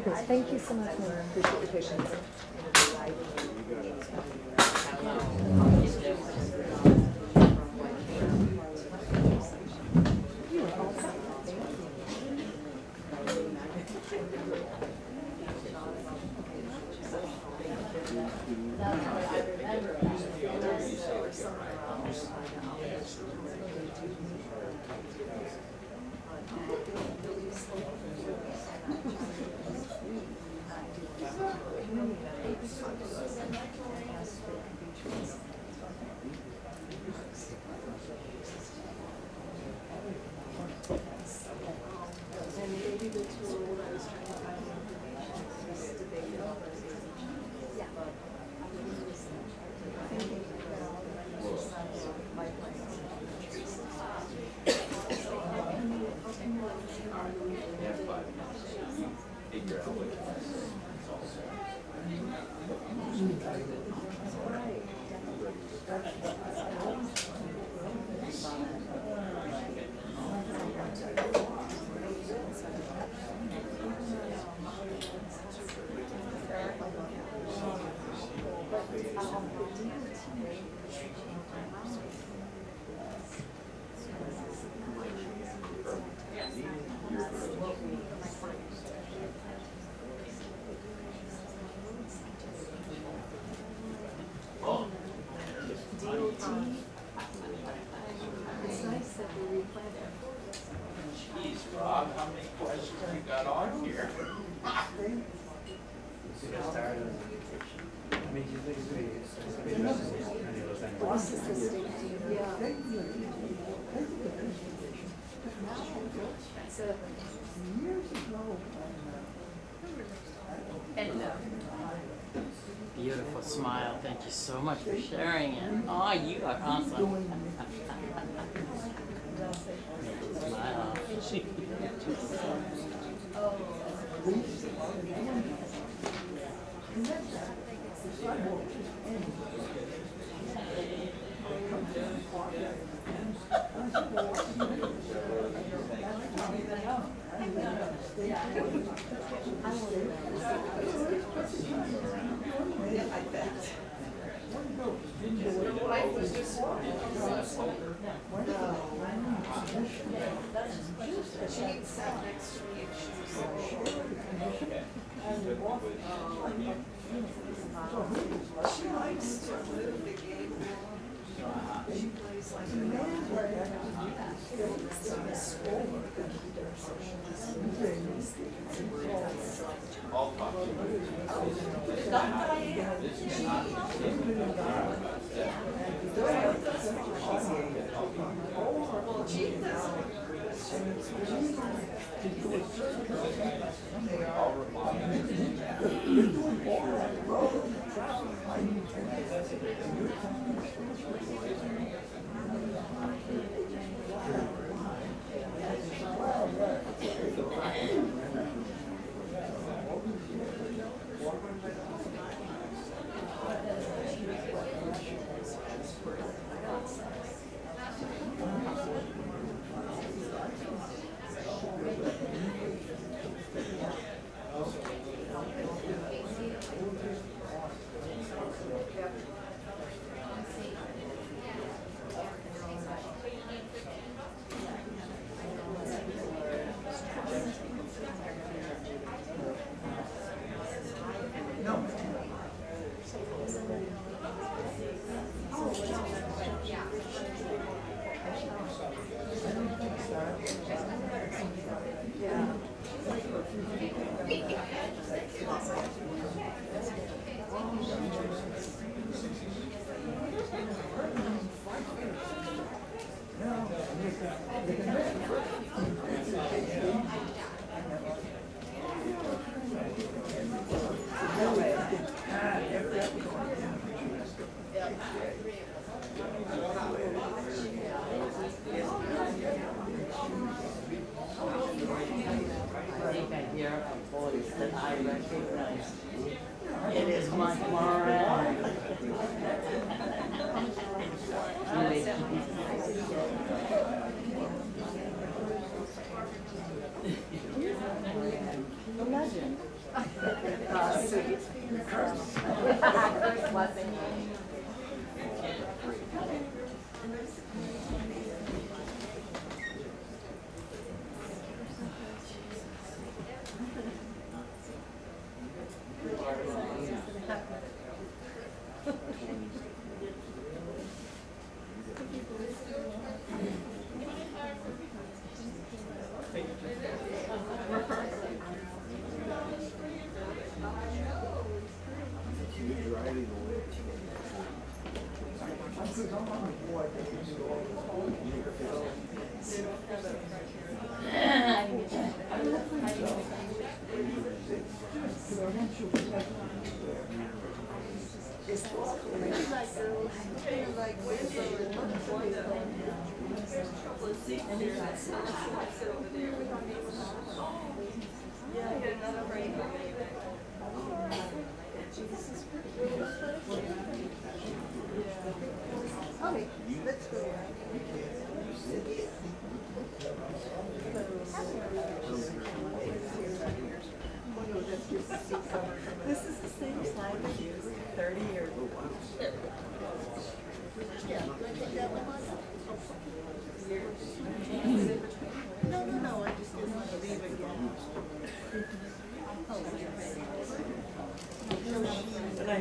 guys. Thank you so much. Appreciate your patience. You are all set. It's nice that we replanted. Jeez, Rob, how many questions you got on here? This is the state. Yeah. So, Beautiful smile. Thank you so much for sharing it. Oh, you are awesome. Smile. She sat next to me and she was like, she likes to live the game. She plays like a man. I'll talk to you. Well, Jean doesn't. I'll remind I think I hear a voice that I recognize. It is my Moran. imagine. Is this like where's the there's a couple of seats here that sit over there. Yeah, I get another break. Okay, let's go. This is the same slide we used 30 years ago. No, I just didn't want to leave again. But I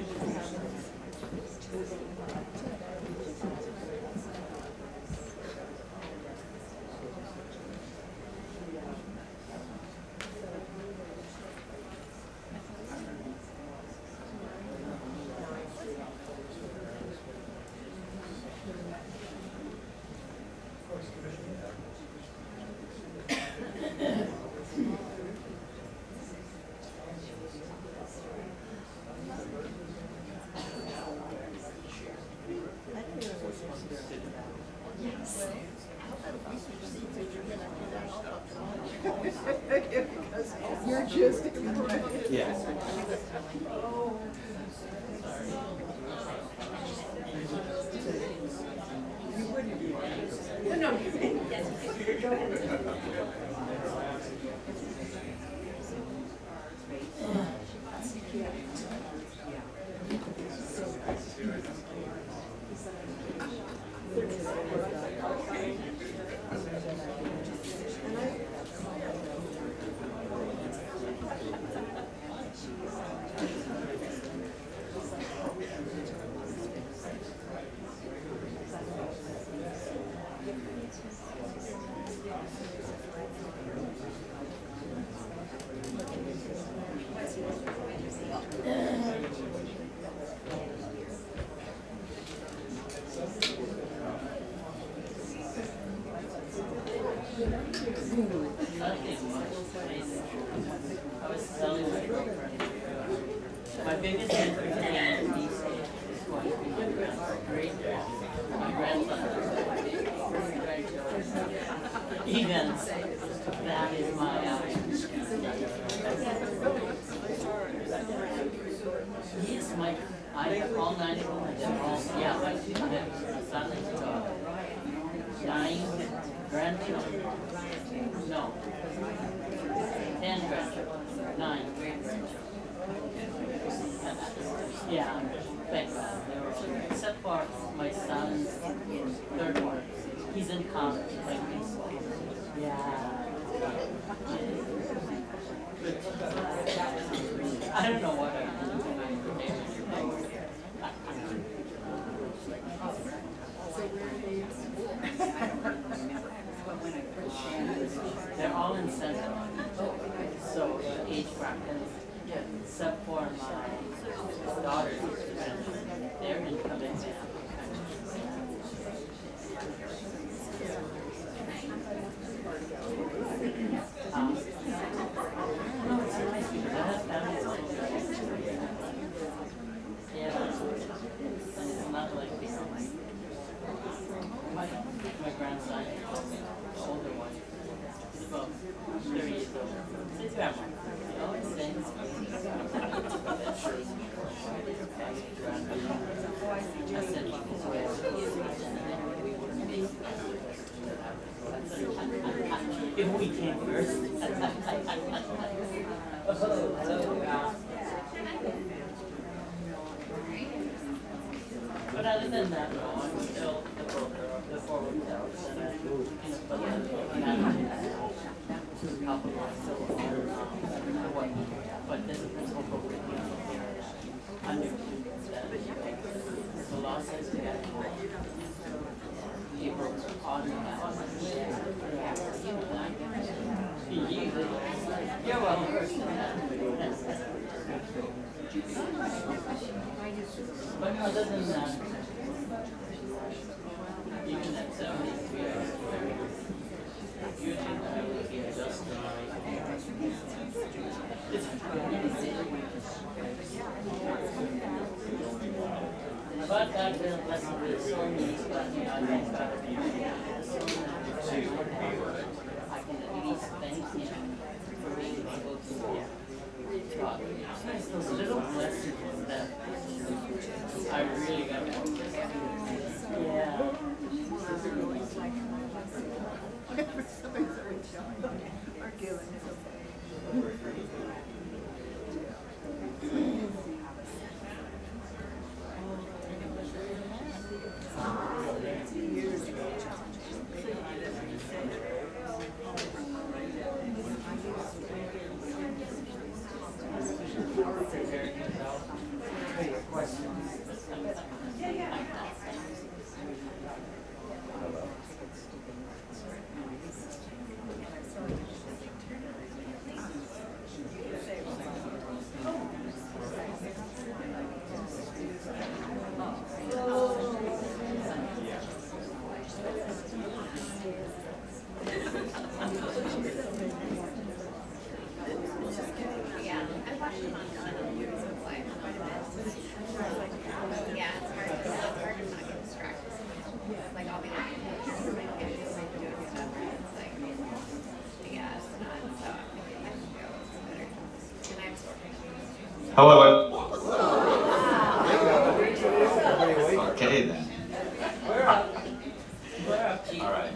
You're just Yeah. you wouldn't be. I was telling my girlfriend, my biggest interest these days is going to be my grandson, events. That is my yes, I have all 9 of them. They're all, yeah, I have a son and a daughter. 9 grandchildren. No. 10 grandchildren. 9 great grandchildren. Yeah, thank God. They were all, except for my son's 3rd one. He's in college. Yeah. I don't know what I'm doing. They're all in Central. So age brackets, except for my daughters, they're in Covington. No, it's nice because I have family all over. Yeah, and it's not like, you know, my grandson, the older one, is about 30 years old. So it's grandma. He always sings. I said, if we came first. But other than that, no, I'm still the broker of the forward sales, and I put the couple of still on but there's a principal broker here. Under the law says we have the brokers on the you're well versed in that. But other than that, even at 73 hours, usually I will be adjusted. It's Californians, but you know, I think about it, I can at least thank him for being able to talk. Those little blessings that I really got. Yeah. Hello. Okay then. All right.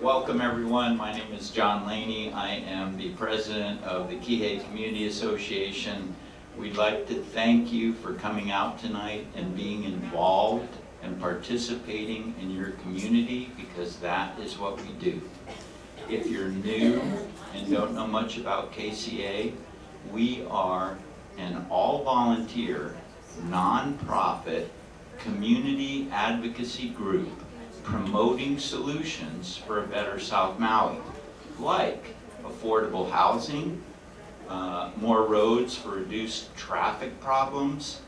Welcome everyone. My name is John Laney. I am the president of the KCA Community Association. We'd like to thank you for coming out tonight and being involved and participating in your community, because that is what we do. If you're new and don't know much about KCA, we are an all-volunteer, nonprofit, community advocacy group promoting solutions for a better South Maui, like affordable housing, more roads for reduced traffic problems,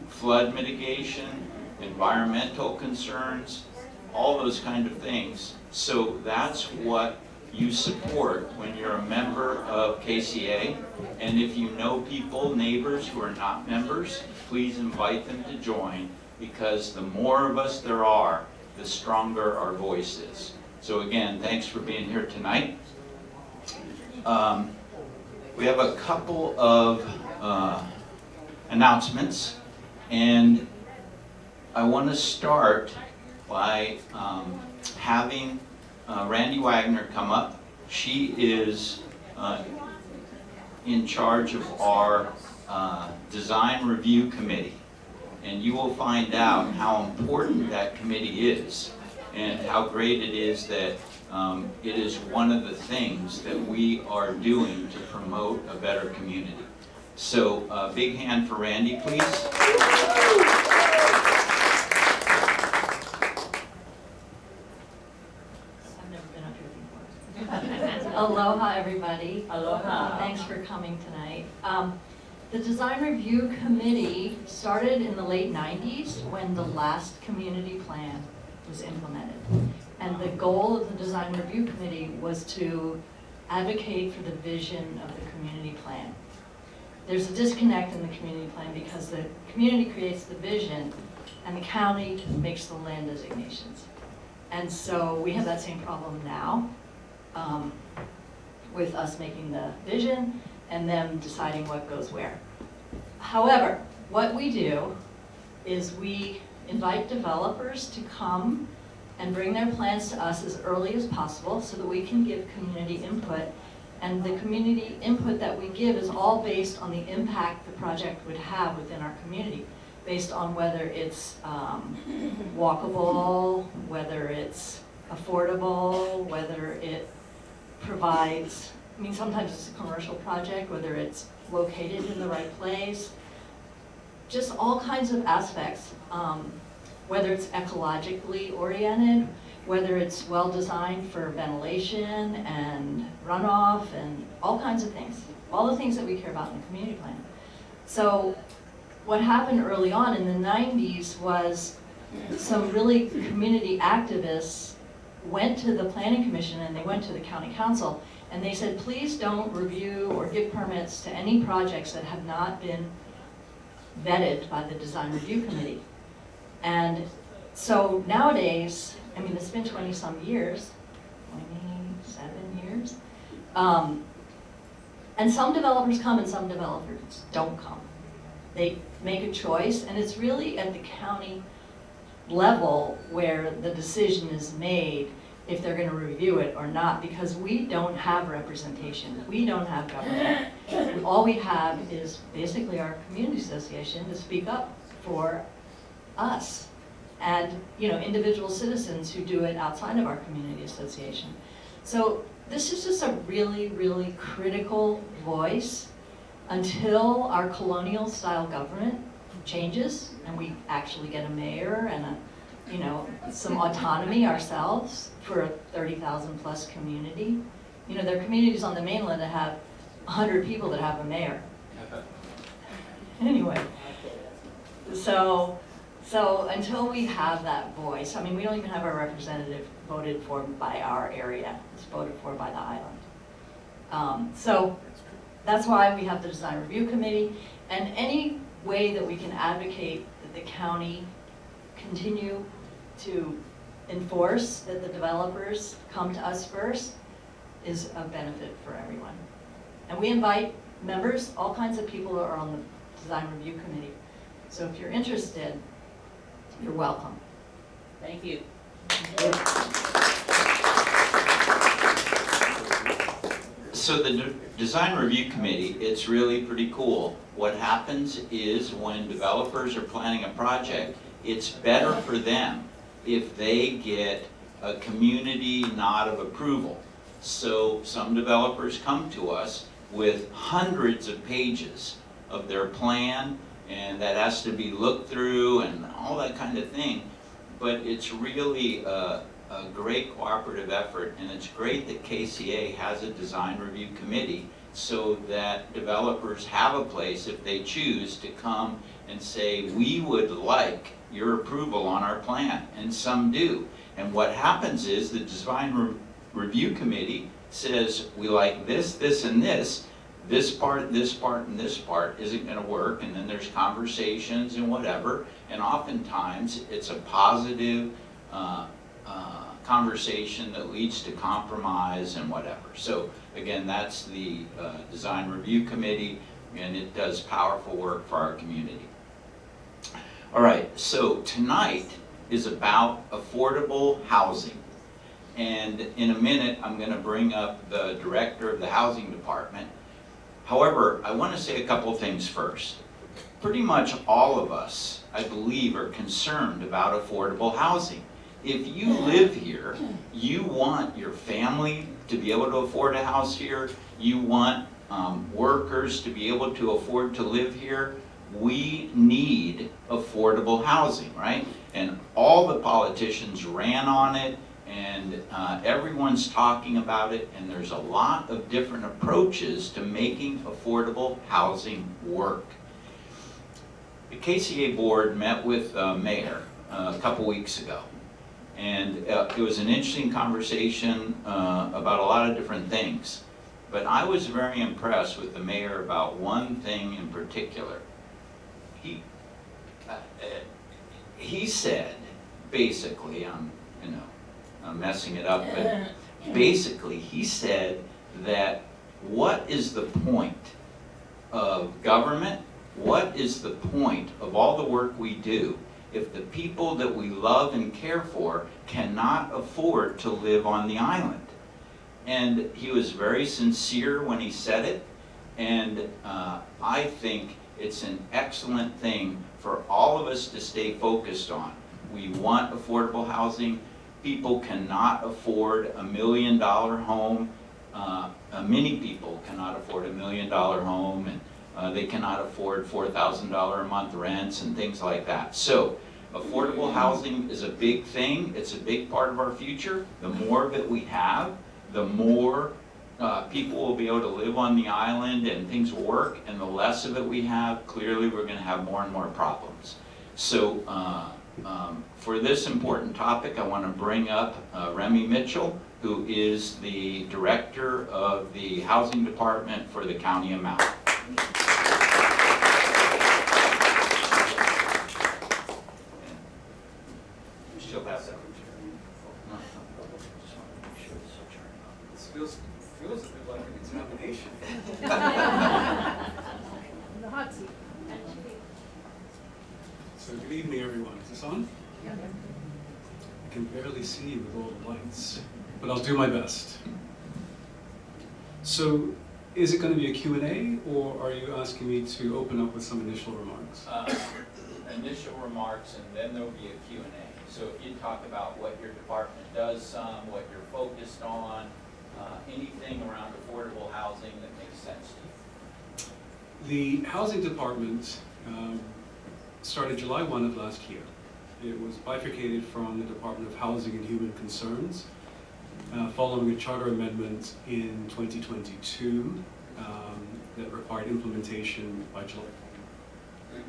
flood mitigation, environmental concerns, all those kind of things. So that's what you support when you're a member of KCA. And if you know people, neighbors who are not members, please invite them to join, because the more of us there are, the stronger our voice is. So again, thanks for being here tonight. We have a couple of announcements, and I want to start by having Randy Wagner come up. She is in charge of our design review committee, and you will find out how important that committee is and how great it is that it is one of the things that we are doing to promote a better community. So big hand for Randy, please. Aloha, everybody. Aloha. Thanks for coming tonight. The Design Review Committee started in the late 90s when the last community plan was implemented. And the goal of the Design Review Committee was to advocate for the vision of the community plan. There's a disconnect in the community plan because the community creates the vision and the county makes the land designations. And so we have that same problem now. With us making the vision and them deciding what goes where. However, what we do is we invite developers to come and bring their plans to us as early as possible so that we can give community input. And the community input that we give is all based on the impact the project would have within our community, based on whether it's walkable, whether it's affordable, whether it provides, I mean, sometimes it's a commercial project, whether it's located in the right place, just all kinds of aspects, whether it's ecologically oriented, whether it's well designed for ventilation and runoff and all kinds of things, all the things that we care about in the community plan. So what happened early on in the 90s was some really community activists went to the Planning Commission and they went to the County Council and they said, please don't review or give permits to any projects that have not been vetted by the design review committee. And so nowadays, I mean, it's been 20-some years, 27 years. And some developers come and some developers don't come. They make a choice, and it's really at the county level where the decision is made if they're going to review it or not, because we don't have representation. We don't have government. All we have is basically our community association to speak up for us and, you know, individual citizens who do it outside of our community association. So this is just a really, really critical voice until our colonial style government changes and we actually get a mayor and a, you know, some autonomy ourselves for a 30,000 plus community. You know, there are communities on the mainland that have 100 people that have a mayor. Anyway, so until we have that voice, I mean, we don't even have our representative voted for by our area. It's voted for by the island. So that's why we have the design review committee, and any way that we can advocate that the county continue to enforce that the developers come to us first is a benefit for everyone. And we invite members, all kinds of people are on the design review committee. So if you're interested, you're welcome. Thank you. So the design review committee, it's really pretty cool. What happens is when developers are planning a project, it's better for them if they get a community nod of approval. So some developers come to us with hundreds of pages of their plan, and that has to be looked through and all that kind of thing. But it's really a great cooperative effort, and it's great that KCA has a design review committee so that developers have a place, if they choose, to come and say, we would like your approval on our plan, and some do. And what happens is the design review committee says, we like this, this, and this. This part, and this part isn't going to work, and then there's conversations and whatever, and oftentimes it's a positive conversation that leads to compromise and whatever. So again, that's the design review committee, and it does powerful work for our community. All right, so tonight is about affordable housing. And in a minute, I'm going to bring up the director of the housing department. However, I want to say a couple things first. Pretty much all of us, I believe, are concerned about affordable housing. If you live here, you want your family to be able to afford a house here. You want workers to be able to afford to live here. We need affordable housing, right? And all the politicians ran on it, and everyone's talking about it, and there's a lot of different approaches to making affordable housing work. The KCA board met with the mayor a couple weeks ago, and it was an interesting conversation about a lot of different things. But I was very impressed with the mayor about one thing in particular. He said, basically, I'm messing it up, but basically he said that what is the point of government? What is the point of all the work we do if the people that we love and care for cannot afford to live on the island? And he was very sincere when he said it, and I think it's an excellent thing for all of us to stay focused on. We want affordable housing. People cannot afford $1 million home. Many people cannot afford $1 million home, and they cannot afford $4,000 a month rents and things like that. So affordable housing is a big thing. It's a big part of our future. The more of it we have, the more people will be able to live on the island and things will work, and the less of it we have, clearly we're going to have more and more problems. So for this important topic, I want to bring up Remy Mitchell, who is the director of the housing department for the county of Maui. presentation. The hot seat. So good evening, everyone. Is this on? I can barely see you with all the lights, but I'll do my best. So, is it going to be a Q&A, or are you asking me to open up with some initial remarks? Initial remarks, and then there'll be a Q&A. So if you talk about what your department does what you're focused on, anything around affordable housing that makes sense to you. The housing department started July 1 of last year. It was bifurcated from the Department of Housing and Human Concerns following a charter amendment in 2022 that required implementation by July. You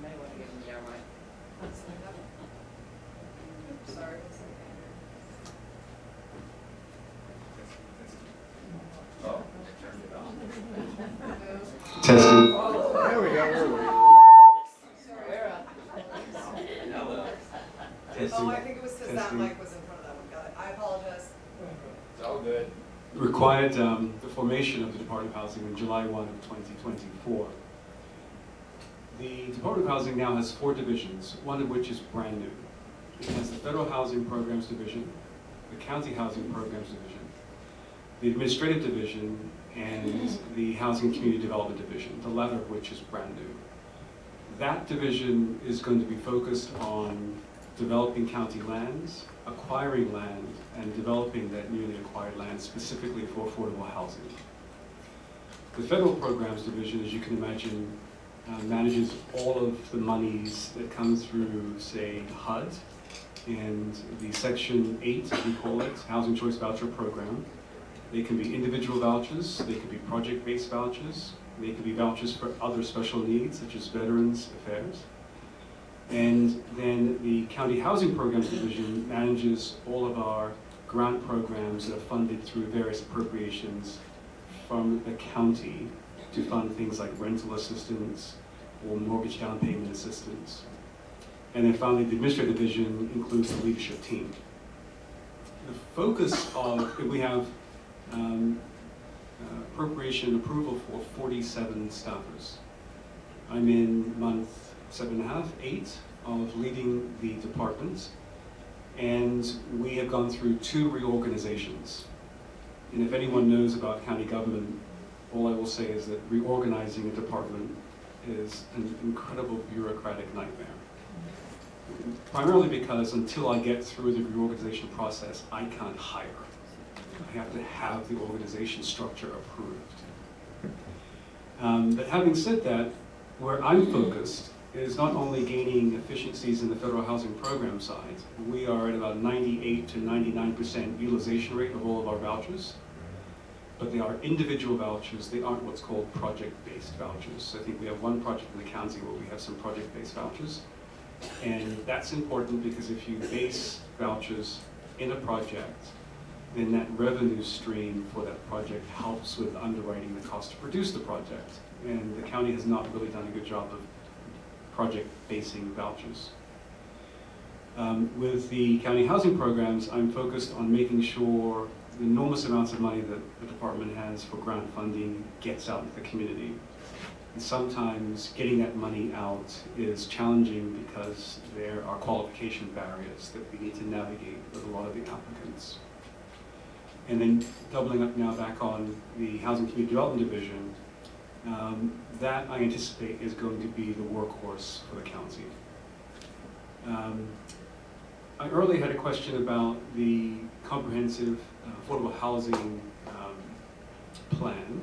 may want to give them your mic. Sorry. Oh, I turned it on. Testing. There we go. Hello. Testing. Oh, I think it was because that Testing. mic was in front of that one. Got it. I apologize. It's all good. Required the formation of the Department of Housing in July 1 of 2024. The Department of Housing now has 4 divisions, one of which is brand new. It has the Federal Housing Programs Division, the County Housing Programs Division, the Administrative Division, and the Housing and Community Development Division, the latter of which is brand new. That division is going to be focused on developing county lands, acquiring land, and developing that newly acquired land specifically for affordable housing. The Federal Programs Division, as you can imagine, manages all of the monies that come through, say, HUD and the Section 8, as we call it, Housing Choice Voucher Program. They can be individual vouchers, they can be project-based vouchers, they can be vouchers for other special needs, such as Veterans Affairs. And then the County Housing Programs Division manages all of our grant programs that are funded through various appropriations from the county to fund things like rental assistance or mortgage down payment assistance. And then finally, the Administrative Division includes the leadership team. The focus of, we have appropriation approval for 47 staffers. I'm in month 7.5, 8 of leading the department, and we have gone through 2 reorganizations. And if anyone knows about county government, all I will say is that reorganizing a department is an incredible bureaucratic nightmare. Primarily because until I get through the reorganization process, I can't hire. I have to have the organization structure approved. But having said that, where I'm focused is not only gaining efficiencies in the federal housing program side. We are at about 98 to 99% utilization rate of all of our vouchers, but they are individual vouchers. They aren't what's called project-based vouchers. I think we have one project in the county where we have some project-based vouchers. And that's important because if you base vouchers in a project, then that revenue stream for that project helps with underwriting the cost to produce the project. And the county has not really done a good job of project basing vouchers. With the county housing programs, I'm focused on making sure the enormous amounts of money that the department has for grant funding gets out into the community. And sometimes getting that money out is challenging because there are qualification barriers that we need to navigate with a lot of the applicants. And then doubling up now back on the Housing Community Development Division, that I anticipate is going to be the workhorse for the county. I earlier had a question about the comprehensive affordable housing plan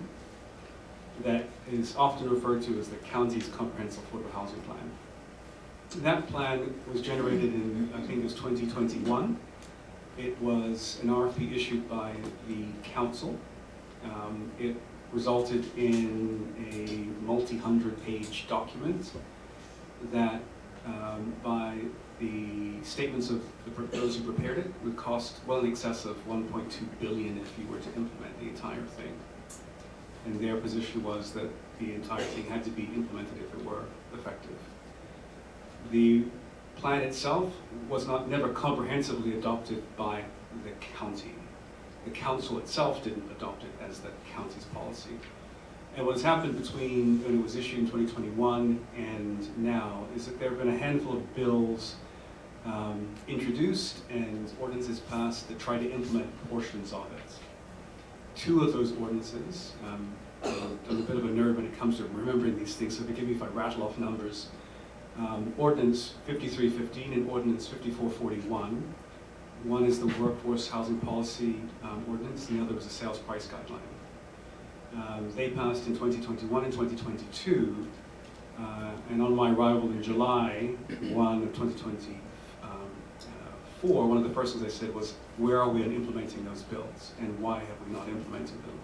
that is often referred to as the county's comprehensive affordable housing plan. That plan was generated in, I think it was 2021. It was an RFP issued by the council. It resulted in a multi-hundred-page document that, by the statements of those who prepared it, would cost well in excess of $1.2 billion if you were to implement the entire thing. And their position was that the entire thing had to be implemented if it were effective. The plan itself was never comprehensively adopted by the county. The council itself didn't adopt it as the county's policy. And what has happened between when it was issued in 2021 and now is that there have been a handful of bills introduced and ordinances passed that try to implement portions of it. Two of those ordinances, I'm a bit of a nerd when it comes to remembering these things, so forgive me if I rattle off numbers. Ordinance 5315 and Ordinance 5441. One is the Workforce Housing Policy Ordinance, and the other was the Sales Price Guideline. They passed in 2021 and 2022, and on my arrival in July 1 of 2024, one of the first things I said was, where are we in implementing those bills, and why have we not implemented them?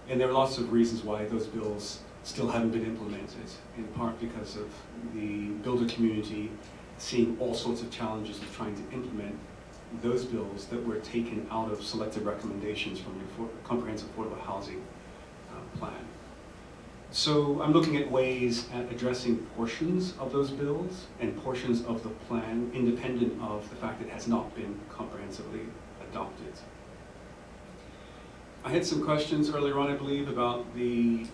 And there are lots of reasons why those bills still haven't been implemented, in part because of the builder community seeing all sorts of challenges with trying to implement those bills that were taken out of selected recommendations from the Comprehensive Affordable Housing Plan. So I'm looking at ways at addressing portions of those bills and portions of the plan independent of the fact that it has not been comprehensively adopted. I had some questions earlier on, I believe, about the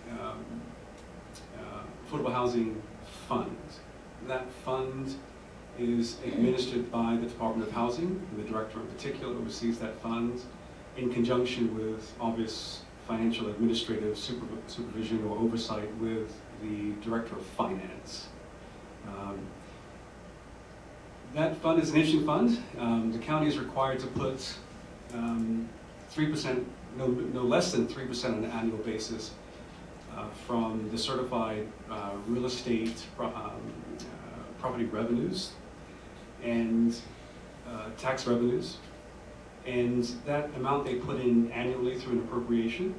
Affordable Housing Fund. That fund is administered by the Department of Housing, and the director in particular oversees that fund in conjunction with obvious financial administrative supervision or oversight with the Director of Finance. That fund is an interesting fund. The county is required to put 3%, no less than 3% on an annual basis from the certified real estate property revenues and tax revenues. And that amount they put in annually through an appropriation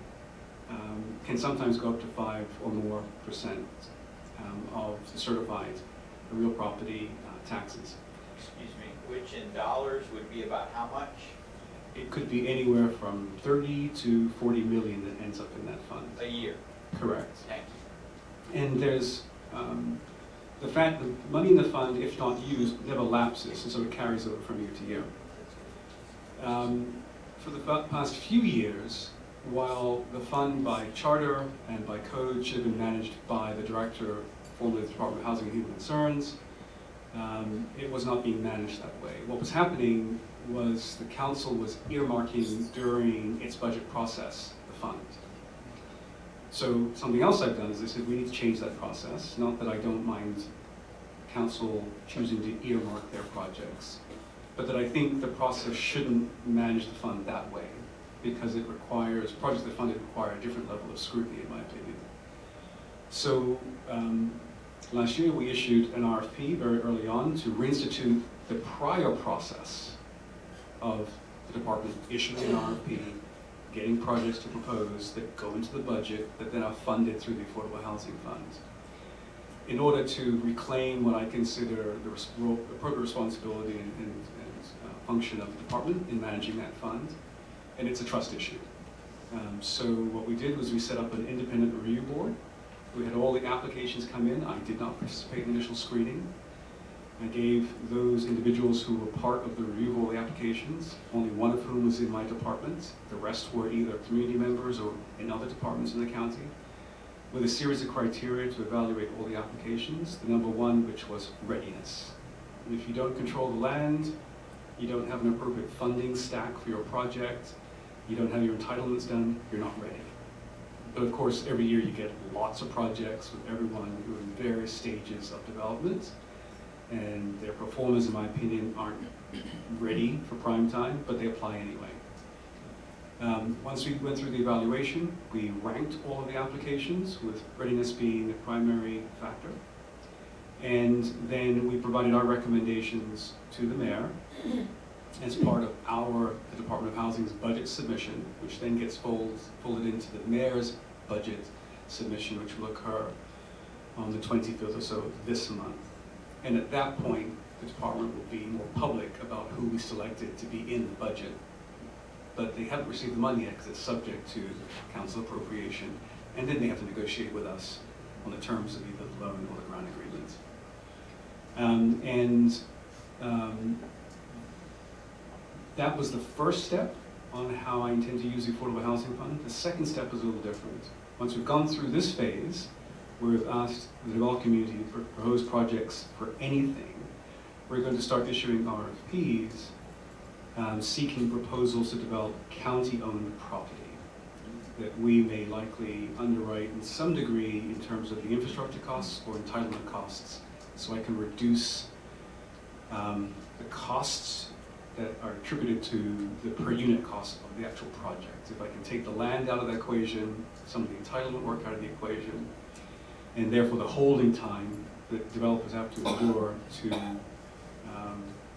can sometimes go up to 5 or more % of the certified real property taxes. Excuse me, which in dollars would be about how much? It could be anywhere from 30 to 40 million that ends up in that fund. A year. Correct. Thank you. And there's the fact that money in the fund, if not used, never lapses, and so it carries over from year to year. For the past few years, while the fund by charter and by code should have been managed by the director, formerly of the Department of Housing and Human Concerns, it was not being managed that way. What was happening was the council was earmarking during its budget process the fund. So something else I've done is I said we need to change that process. Not that I don't mind council choosing to earmark their projects, but that I think the process shouldn't manage the fund that way because it requires, projects that funded require a different level of scrutiny in my opinion. So last year we issued an RFP very early on to reinstitute the prior process of the department issuing an RFP, getting projects to propose that go into the budget that then are funded through the Affordable Housing Fund, in order to reclaim what I consider the appropriate responsibility and function of the department in managing that fund, and it's a trust issue. So what we did was we set up an independent review board. We had all the applications come in. I did not participate in initial screening. I gave those individuals who were part of the review of all the applications, only one of whom was in my department. The rest were either community members or in other departments in the county, with a series of criteria to evaluate all the applications. The number one, which was readiness. And if you don't control the land, you don't have an appropriate funding stack for your project, you don't have your entitlements done, you're not ready. But of course, every year you get lots of projects with everyone who are in various stages of development, and their performers, in my opinion, aren't ready for prime time, but they apply anyway. Once we went through the evaluation, we ranked all of the applications, with readiness being the primary factor. And then we provided our recommendations to the mayor as part of the Department of Housing's budget submission, which then gets folded into the mayor's budget submission, which will occur on the 25th or so of this month. And at that point, the department will be more public about who we selected to be in the budget. But they haven't received the money yet because it's subject to council appropriation, and then they have to negotiate with us on the terms of either the loan or the grant agreement. And that was the first step on how I intend to use the Affordable Housing Fund. The second step is a little different. Once we've gone through this phase, where we've asked the developed community to propose projects for anything, we're going to start issuing RFPs, seeking proposals to develop county-owned property that we may likely underwrite in some degree in terms of the infrastructure costs or entitlement costs, so I can reduce the costs that are attributed to the per unit cost of the actual project. If I can take the land out of the equation, some of the entitlement work out of the equation, and therefore the holding time that developers have to endure to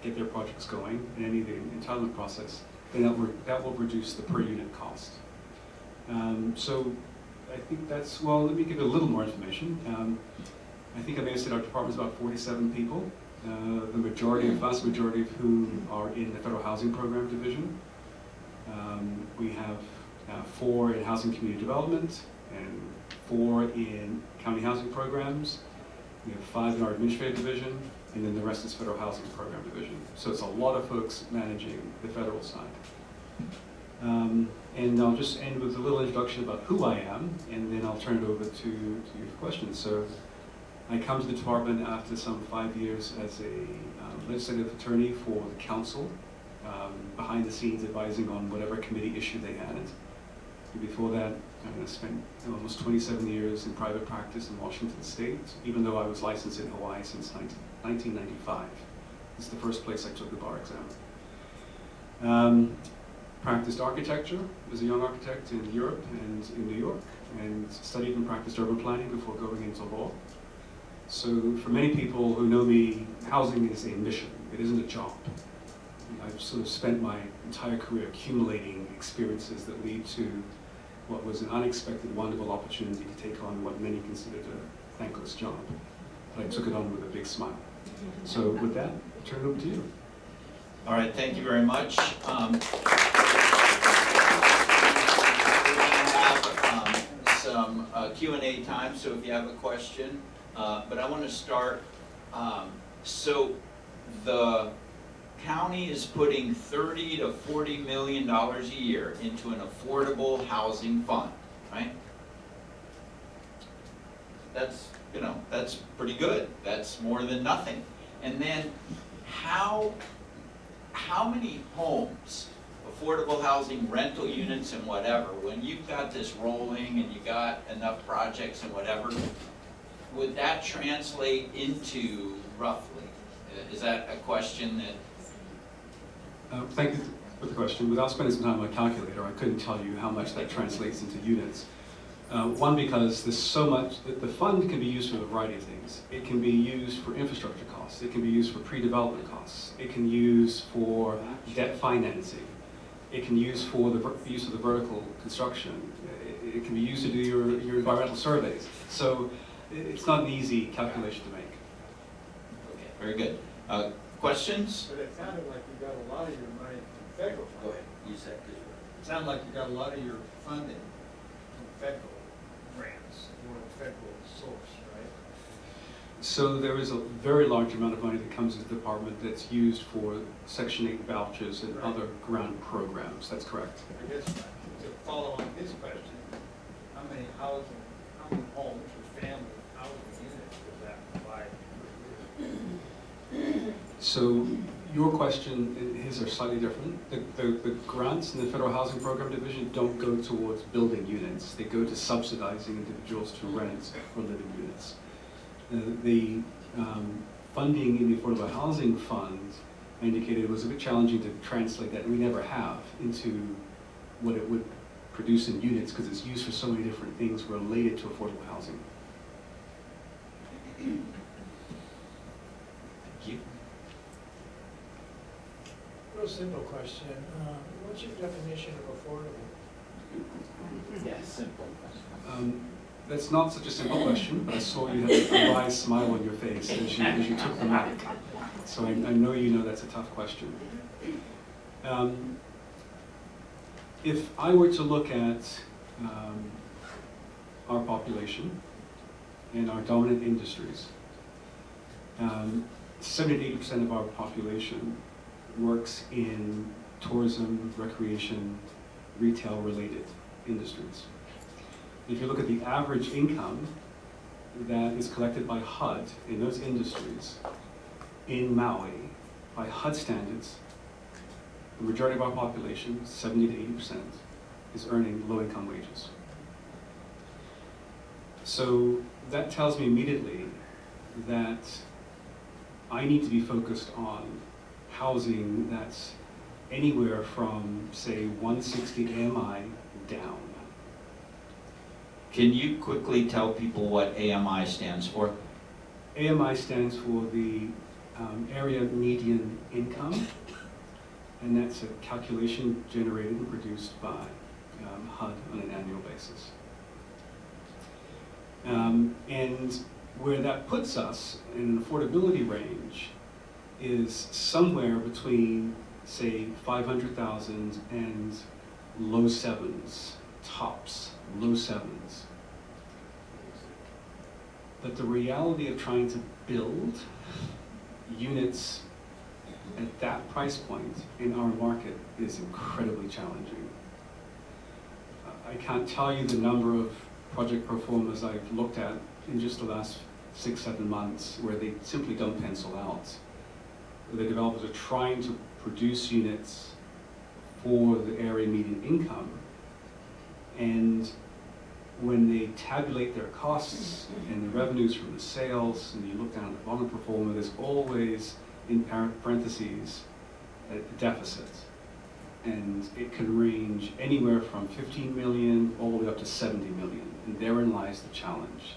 get their projects going in any of the entitlement process, then that will reduce the per unit cost. So I think that's, well, let me give you a little more information. I think I may have said our department's about 47 people. The vast majority of whom are in the Federal Housing Program Division. We have 4 in Housing Community Development and 4 in County Housing Programs. We have 5 in our Administrative Division, and then the rest is Federal Housing Program Division. So it's a lot of folks managing the federal side. And I'll just end with a little introduction about who I am, and then I'll turn it over to you for questions. So I come to the department after some 5 years as a legislative attorney for the council, behind the scenes advising on whatever committee issue they had. And before that, I spent almost 27 years in private practice in Washington State, even though I was licensed in Hawaii since 1995. It's the first place I took the bar exam. Practiced architecture as a young architect in Europe and in New York, and studied and practiced urban planning before going into law. So for many people who know me, housing is a mission. It isn't a job. I've sort of spent my entire career accumulating experiences that lead to what was an unexpected, wonderful opportunity to take on what many considered a thankless job. But I took it on with a big smile. So with that, I'll turn it over to you. All right, thank you very much. Some Q&A time, so if you have a question, but I want to start, so the county is putting $30 to $40 million a year into an affordable housing fund, right? That's, that's pretty good. That's more than nothing. And then how many homes, affordable housing, rental units and whatever, when you've got this rolling and you got enough projects and whatever, would that translate into roughly? Is that a question that? Thank you for the question. Without spending some time on my calculator, I couldn't tell you how much that translates into units. One, because there's so much, that the fund can be used for a variety of things. It can be used for infrastructure costs. It can be used for pre-development costs. It can use for debt financing. It can use for the use of the vertical construction. It can be used to do your environmental surveys. So it's not an easy calculation to make. Okay, very good. Questions? But it sounded like you got a lot of your money from federal Go funding. ahead, you said. It sounded like you got a lot of your funding from federal grants, or a federal source, right? So there is a very large amount of money that comes to the department that's used for Section 8 vouchers and other grant programs. That's correct. I guess to follow on his question, how many homes or family housing units does that provide per year? So your question and his are slightly different. The grants in the Federal Housing Program Division don't go towards building units. They go to subsidizing individuals to rent or living units. The funding in the Affordable Housing Fund, I indicated, was a bit challenging to translate that, and we never have, into what it would produce in units, because it's used for so many different things related to affordable housing. Thank you. Real simple question. What's your definition of affordable? Yeah, simple. That's not such a simple question, but I saw you had a wise smile on your face as you took the mic. So I know you know that's a tough question. If I were to look at our population and our dominant industries, 70% to 80% of our population works in tourism, recreation, retail-related industries. If you look at the average income that is collected by HUD in those industries in Maui, by HUD standards, the majority of our population, 70 to 80%, is earning low-income wages. So that tells me immediately that I need to be focused on housing that's anywhere from, say, 160 AMI down. Can you quickly tell people what AMI stands for? AMI stands for the area median income, and that's a calculation generated and produced by HUD on an annual basis. And where that puts us in an affordability range is somewhere between, say, 500,000 and low sevens, tops, low sevens. But the reality of trying to build units at that price point in our market is incredibly challenging. I can't tell you the number of project performers I've looked at in just the last 6-7 months where they simply don't pencil out. The developers are trying to produce units for the area median income, and when they tabulate their costs and the revenues from the sales, and you look down at the bottom performer, there's always, in parentheses, a deficit. And it can range anywhere from 15 million all the way up to 70 million. And therein lies the challenge.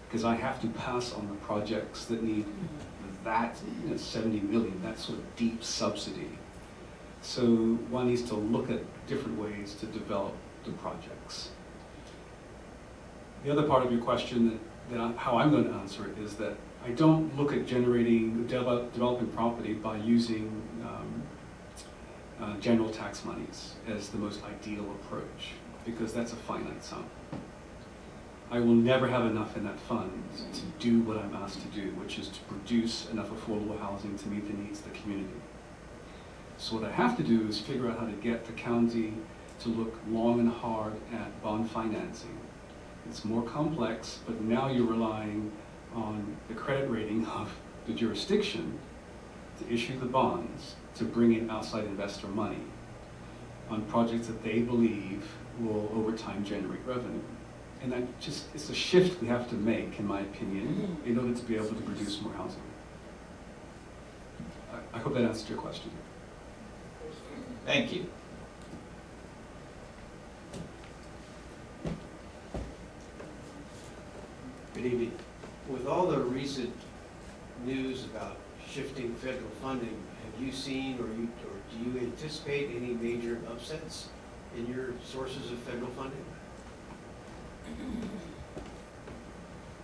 Because I have to pass on the projects that need that 70 million, that sort of deep subsidy. So one needs to look at different ways to develop the projects. The other part of your question, how I'm going to answer it, is that I don't look at developing property by using general tax monies as the most ideal approach, because that's a finite sum. I will never have enough in that fund to do what I'm asked to do, which is to produce enough affordable housing to meet the needs of the community. So what I have to do is figure out how to get the county to look long and hard at bond financing. It's more complex, but now you're relying on the credit rating of the jurisdiction to issue the bonds, to bring in outside investor money on projects that they believe will over time generate revenue. And that just, it's a shift we have to make, in my opinion, in order to be able to produce more housing. I hope that answered your question. Thank you. Good evening. With all the recent news about shifting federal funding, have you seen or do you anticipate any major upsets in your sources of federal funding?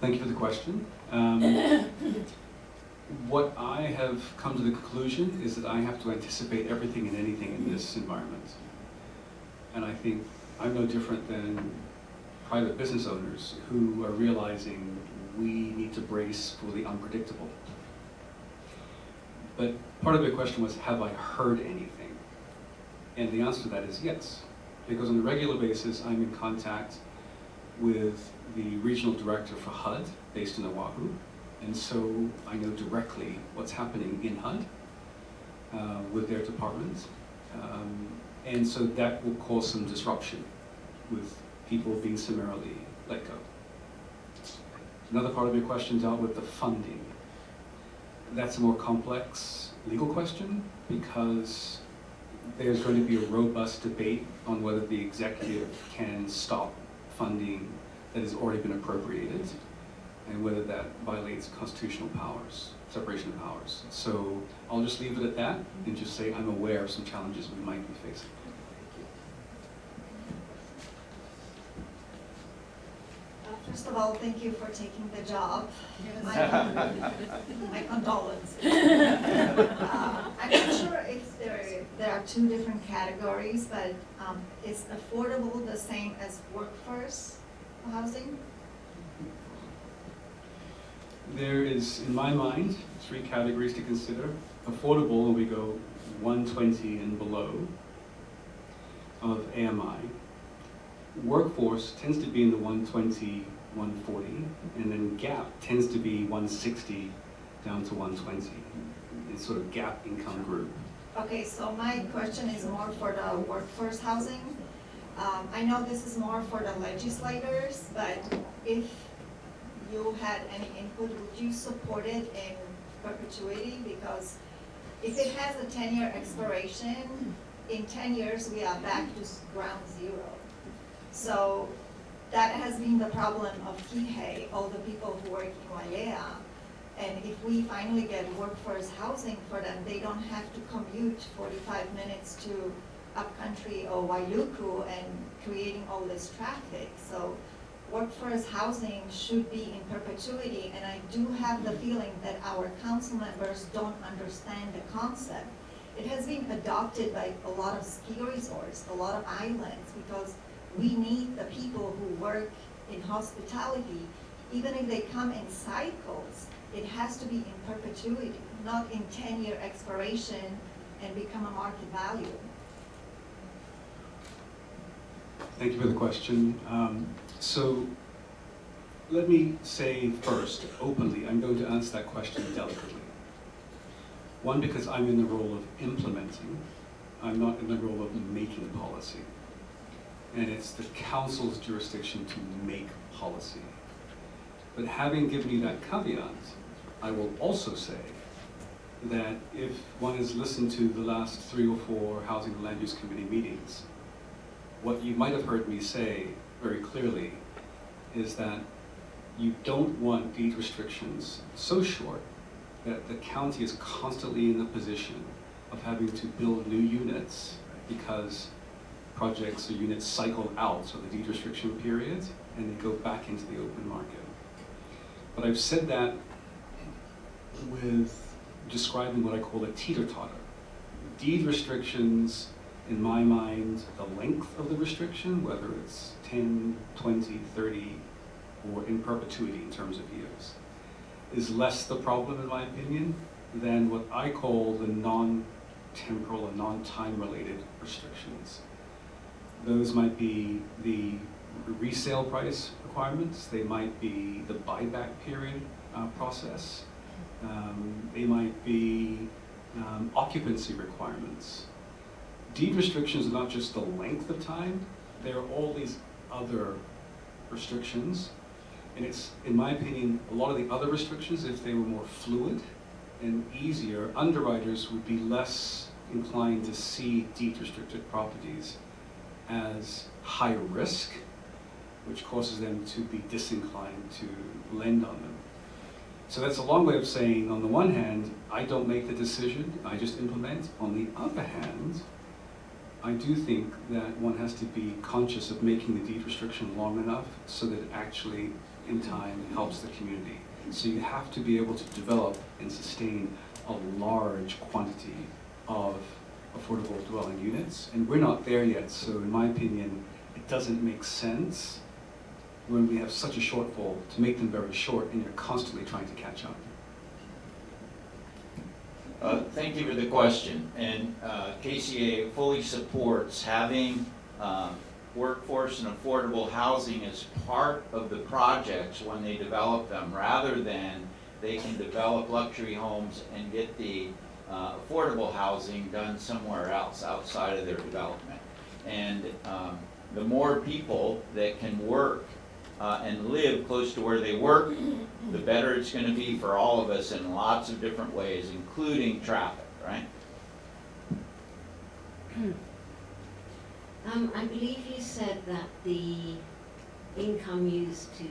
Thank you for the question. What I have come to the conclusion is that I have to anticipate everything and anything in this environment. And I think I'm no different than private business owners who are realizing we need to brace for the unpredictable. But part of the question was, have I heard anything? And the answer to that is yes, because on a regular basis I'm in contact with the regional director for HUD based in Oahu, and so I know directly what's happening in HUD with their department, and so that will cause some disruption with people being summarily let go. Another part of your question dealt with the funding. That's a more complex legal question because there's going to be a robust debate on whether the executive can stop funding that has already been appropriated and whether that violates constitutional powers, separation of powers. So I'll just leave it at that and just say I'm aware of some challenges we might be facing. First of all, thank you for taking the job. My condolences. I'm not sure if there are two different categories, but is affordable the same as workforce housing? There is, in my mind, 3 categories to consider. Affordable, we go 120 and below of AMI. Workforce tends to be in the 120, 140, and then gap tends to be 160 down to 120. It's sort of gap income group. Okay, so my question is more for the workforce housing. I know this is more for the legislators, but if you had any input, would you support it in perpetuity? Because if it has a 10-year expiration, in 10 years we are back to ground zero. So that has been the problem of Kihei, all the people who work in Wailea. And if we finally get workforce housing for them, they don't have to commute 45 minutes to upcountry or Wailuku and creating all this traffic. So workforce housing should be in perpetuity, and I do have the feeling that our council members don't understand the concept. It has been adopted by a lot of ski resorts, a lot of islands, because we need the people who work in hospitality. Even if they come in cycles, it has to be in perpetuity, not in 10-year expiration and become a market value. Thank you for the question. So let me say first, openly, I'm going to answer that question delicately. One, because I'm in the role of implementing. I'm not in the role of making policy. And it's the council's jurisdiction to make policy. But having given you that caveat, I will also say that if one has listened to the last 3 or 4 Housing and Land Use Committee meetings, what you might have heard me say very clearly is that you don't want deed restrictions so short that the county is constantly in the position of having to build new units because projects or units cycle out of the deed restriction period and they go back into the open market. But I've said that with describing what I call a teeter-totter. Deed restrictions, in my mind, the length of the restriction, whether it's 10, 20, 30, or in perpetuity in terms of years, is less the problem, in my opinion, than what I call the non-temporal and non-time related restrictions. Those might be the resale price requirements, they might be the buyback period process, they might be occupancy requirements. Deed restrictions are not just the length of time, there are all these other restrictions. And it's, in my opinion, a lot of the other restrictions, if they were more fluid and easier, underwriters would be less inclined to see deed restricted properties as high risk, which causes them to be disinclined to lend on them. So that's a long way of saying, on the one hand, I don't make the decision, I just implement. On the other hand, I do think that one has to be conscious of making the deed restriction long enough so that it actually, in time, helps the community. So you have to be able to develop and sustain a large quantity of affordable dwelling units, and we're not there yet. So in my opinion, it doesn't make sense when we have such a shortfall to make them very short and you're constantly trying to catch up. Thank you for the question. And KCA fully supports having workforce and affordable housing as part of the projects when they develop them, rather than they can develop luxury homes and get the affordable housing done somewhere else outside of their development. And the more people that can work and live close to where they work, the better it's going to be for all of us in lots of different ways, including traffic, right? I believe you said that the income used to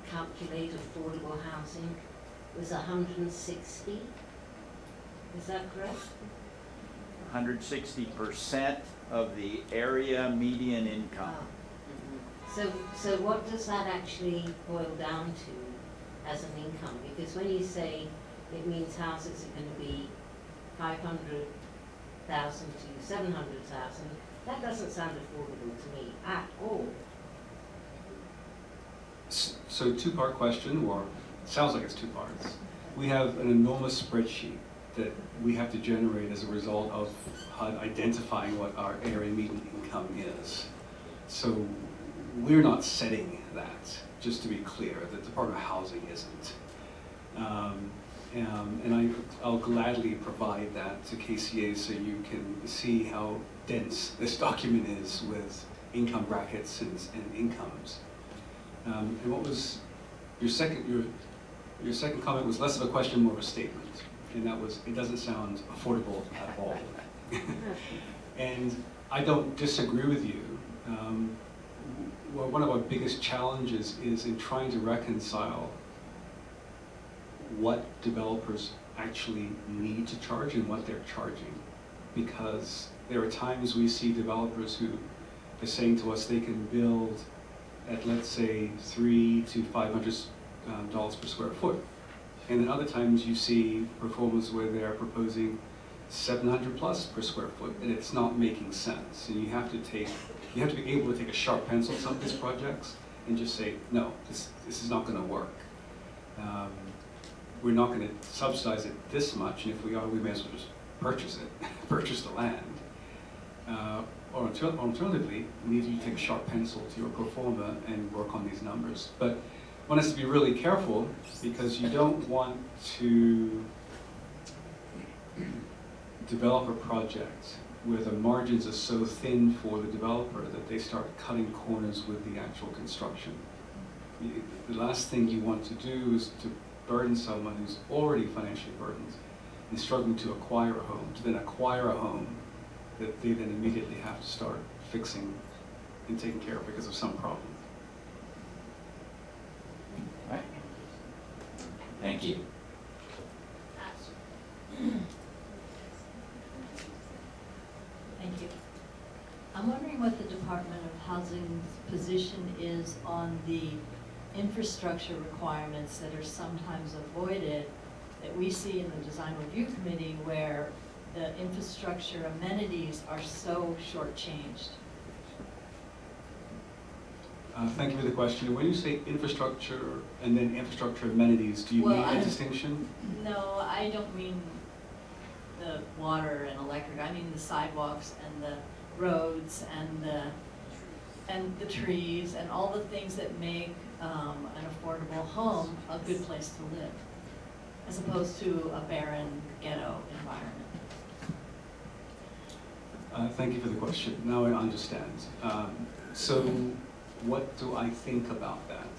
calculate affordable housing was 160. Is that correct? 160% of the area median income. So what does that actually boil down to as an income? Because when you say it means houses are going to be 500,000 to 700,000, that doesn't sound affordable to me at all. So 2-part question, or sounds like it's two parts. We have an enormous spreadsheet that we have to generate as a result of HUD identifying what our area median income is. So we're not setting that, just to be clear. The Department of Housing isn't. And I'll gladly provide that to KCA so you can see how dense this document is with income brackets and incomes. And what was your second comment was less of a question, more of a statement. And that was, it doesn't sound affordable at all. And I don't disagree with you. Well, one of our biggest challenges is in trying to reconcile what developers actually need to charge and what they're charging. Because there are times we see developers who are saying to us they can build at, let's say, $300 to $500 per square foot. And then other times you see performers where they're proposing 700 plus per square foot, and it's not making sense. And you have to be able to take a sharp pencil at some of these projects and just say, no, this is not going to work. We're not going to subsidize it this much, and if we are, we may as well just purchase it, purchase the land. Or alternatively, we need you to take a sharp pencil to your pro forma and work on these numbers. But one has to be really careful because you don't want to develop a project where the margins are so thin for the developer that they start cutting corners with the actual construction. The last thing you want to do is to burden someone who's already financially burdened and struggling to acquire a home, to then acquire a home that they then immediately have to start fixing and taking care of because of some problem. All right. Thank you. Thank you. I'm wondering what the Department of Housing's position is on the infrastructure requirements that are sometimes avoided that we see in the Design Review Committee where the infrastructure amenities are so shortchanged. Thank you for the question. When you say infrastructure and then infrastructure amenities, do you mean a distinction? No, I don't mean the water and electric. I mean the sidewalks and the roads and the trees and all the things that make an affordable home a good place to live, as opposed to a barren ghetto environment. Thank you for the question. Now I understand. So what do I think about that?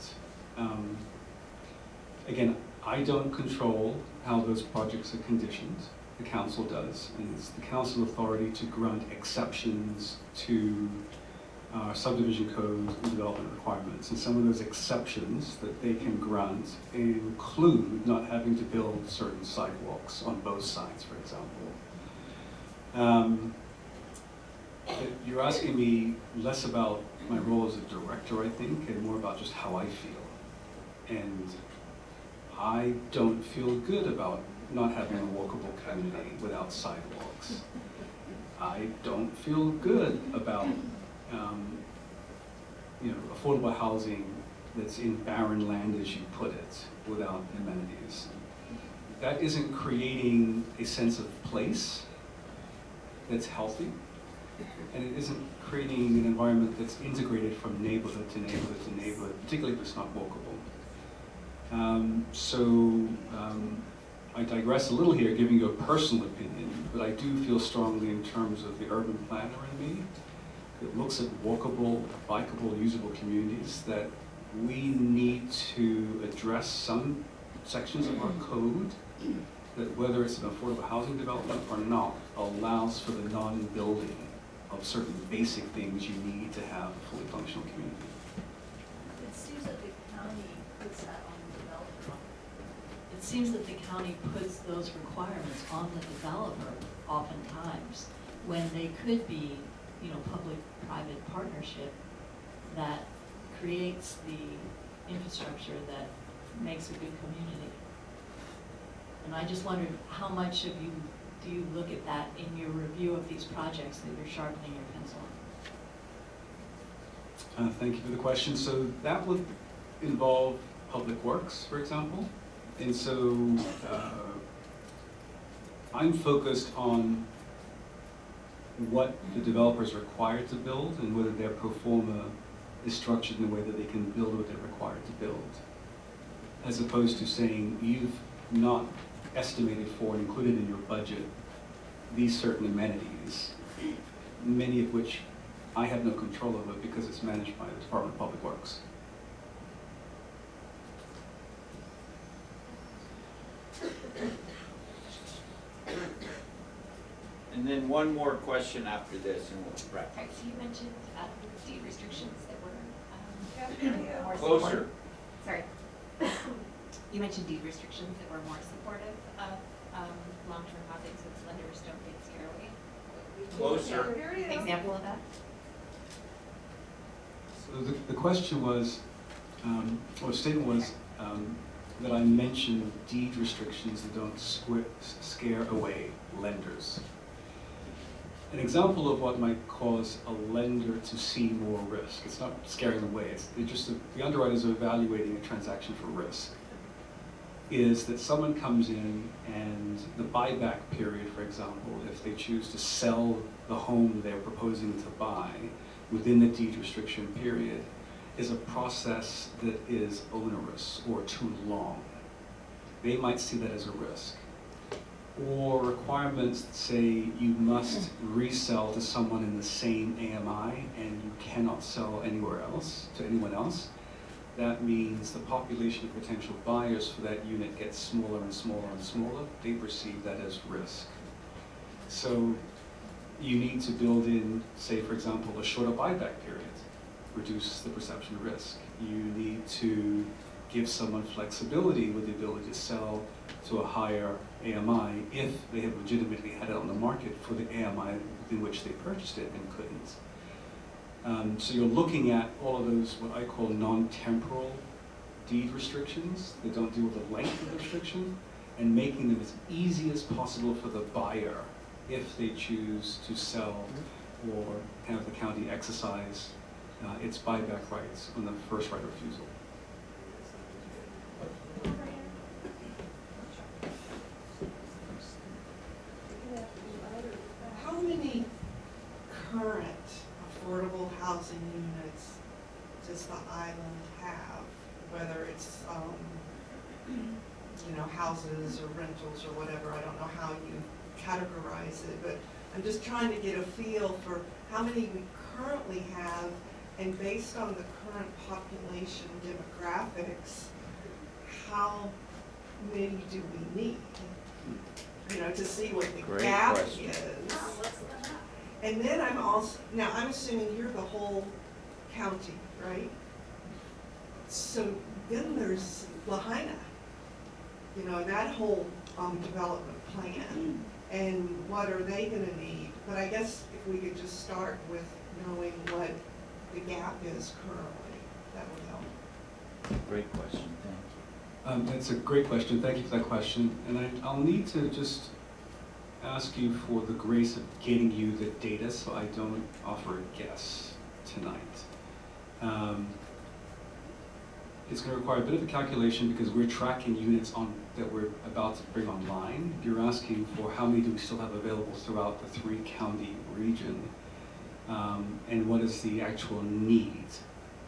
Again, I don't control how those projects are conditioned. The council does, and it's the council authority to grant exceptions to subdivision code and development requirements. And some of those exceptions that they can grant include not having to build certain sidewalks on both sides, for example. You're asking me less about my role as a director, I think, and more about just how I feel. And I don't feel good about not having a walkable community without sidewalks. I don't feel good about affordable housing that's in barren land, as you put it, without amenities. That isn't creating a sense of place that's healthy, and it isn't creating an environment that's integrated from neighborhood to neighborhood to neighborhood, particularly if it's not walkable. I digress a little here, giving you a personal opinion, but I do feel strongly in terms of the urban planner in me that looks at walkable, bikeable, usable communities, that we need to address some sections of our code that, whether it's an affordable housing development or not, allows for the non-building of certain basic things you need to have a fully functional community. It seems that the county puts that on the developer. It seems that the county puts those requirements on the developer oftentimes when they could be, public-private partnership that creates the infrastructure that makes a good community. And I just wondered how much do you look at that in your review of these projects that you're sharpening your pencil on? Thank you for the question. So that would involve public works, for example. And so I'm focused on what the developer is required to build and whether their pro forma is structured in a way that they can build what they're required to build. As opposed to saying, you've not estimated for and included in your budget these certain amenities, many of which I have no control over because it's managed by the Department of Public Works. And then one more question after this and we'll wrap Sorry, up. so you mentioned deed restrictions that were more Closer. Sorry. You mentioned deed restrictions that were more supportive of long-term housing, so the lenders don't get scared away. Closer. Example of that? So the question was, or statement was, that I mentioned deed restrictions that don't scare away lenders. An example of what might cause a lender to see more risk, it's not scaring them away, it's just the underwriters are evaluating a transaction for risk, is that someone comes in and the buyback period, for example, if they choose to sell the home they're proposing to buy within the deed restriction period, is a process that is onerous or too long. They might see that as a risk. Or requirements that say you must resell to someone in the same AMI and you cannot sell anywhere else, to anyone else. That means the population of potential buyers for that unit gets smaller and smaller and smaller. They perceive that as risk. So you need to build in, say for example, a shorter buyback period, reduce the perception of risk. You need to give someone flexibility with the ability to sell to a higher AMI if they have legitimately had it on the market for the AMI within which they purchased it and couldn't. So you're looking at all of those, what I call non-temporal deed restrictions that don't deal with the length of the restriction, and making them as easy as possible for the buyer if they choose to sell or have the county exercise its buyback rights on the first right of refusal. How many current affordable housing units does the island have? Whether it's, you know, houses or rentals or whatever, I don't know how you categorize it, but I'm just trying to get a feel for how many we currently have, and based on the current population demographics, how many do we need? You know, to see what the Great gap question. is. And then I'm also, now I'm assuming you're the whole county, right? So then there's Lahaina, you know, that whole development plan, and what are they gonna need? But I guess if we could just start with knowing what the gap is currently, that would help. Great question, thank you. That's a great question. Thank you for that question. And I'll need to just ask you for the grace of getting you the data so I don't offer a guess tonight. It's going to require a bit of a calculation because we're tracking units that we're about to bring online. You're asking for how many do we still have available throughout the 3-county region, and what is the actual need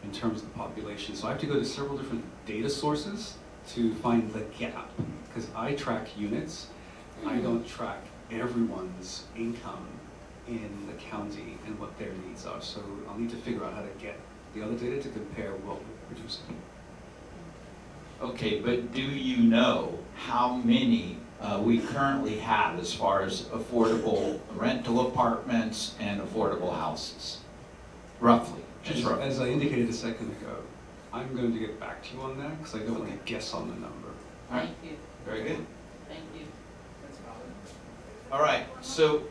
in terms of the population. So I have to go to several different data sources to find the gap, because I track units, I don't track everyone's income in the county and what their needs are. So I'll need to figure out how to get the other data to compare what we're producing. Okay, but do you know how many we currently have as far as affordable rental apartments and affordable houses? Roughly, just roughly. As I indicated a second ago, I'm going to get back to you on that because I don't want to guess on the number. All right, Thank you, very good. thank you. All right, so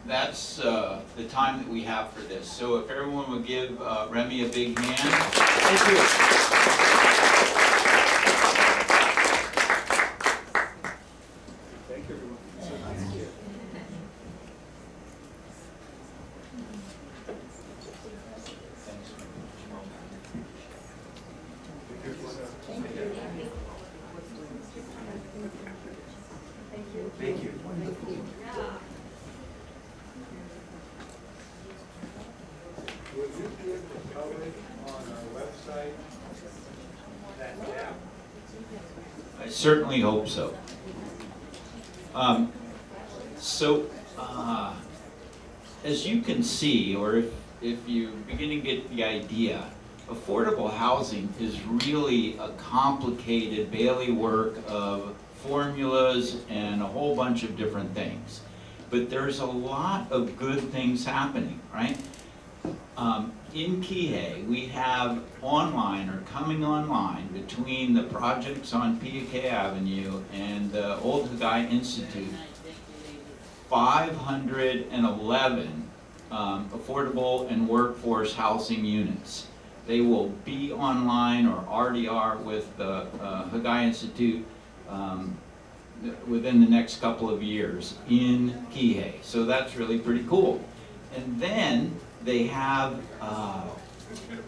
that's the time that we have for this. So if everyone would give Remy a big hand. Thank you. Thank you, everyone. Thanks. certainly hope so. As you can see, or if you begin to get the idea, affordable housing is really a complicated bailiwick of formulas and a whole bunch of different things. But there's a lot of good things happening, right? In Kihei, we have online or coming online between the projects on PK Avenue and the Old Hagai Institute, 511 affordable and workforce housing units. They will be online or already are with the Hagai Institute within the next couple of years in Kihei. So that's really pretty cool. And then they have,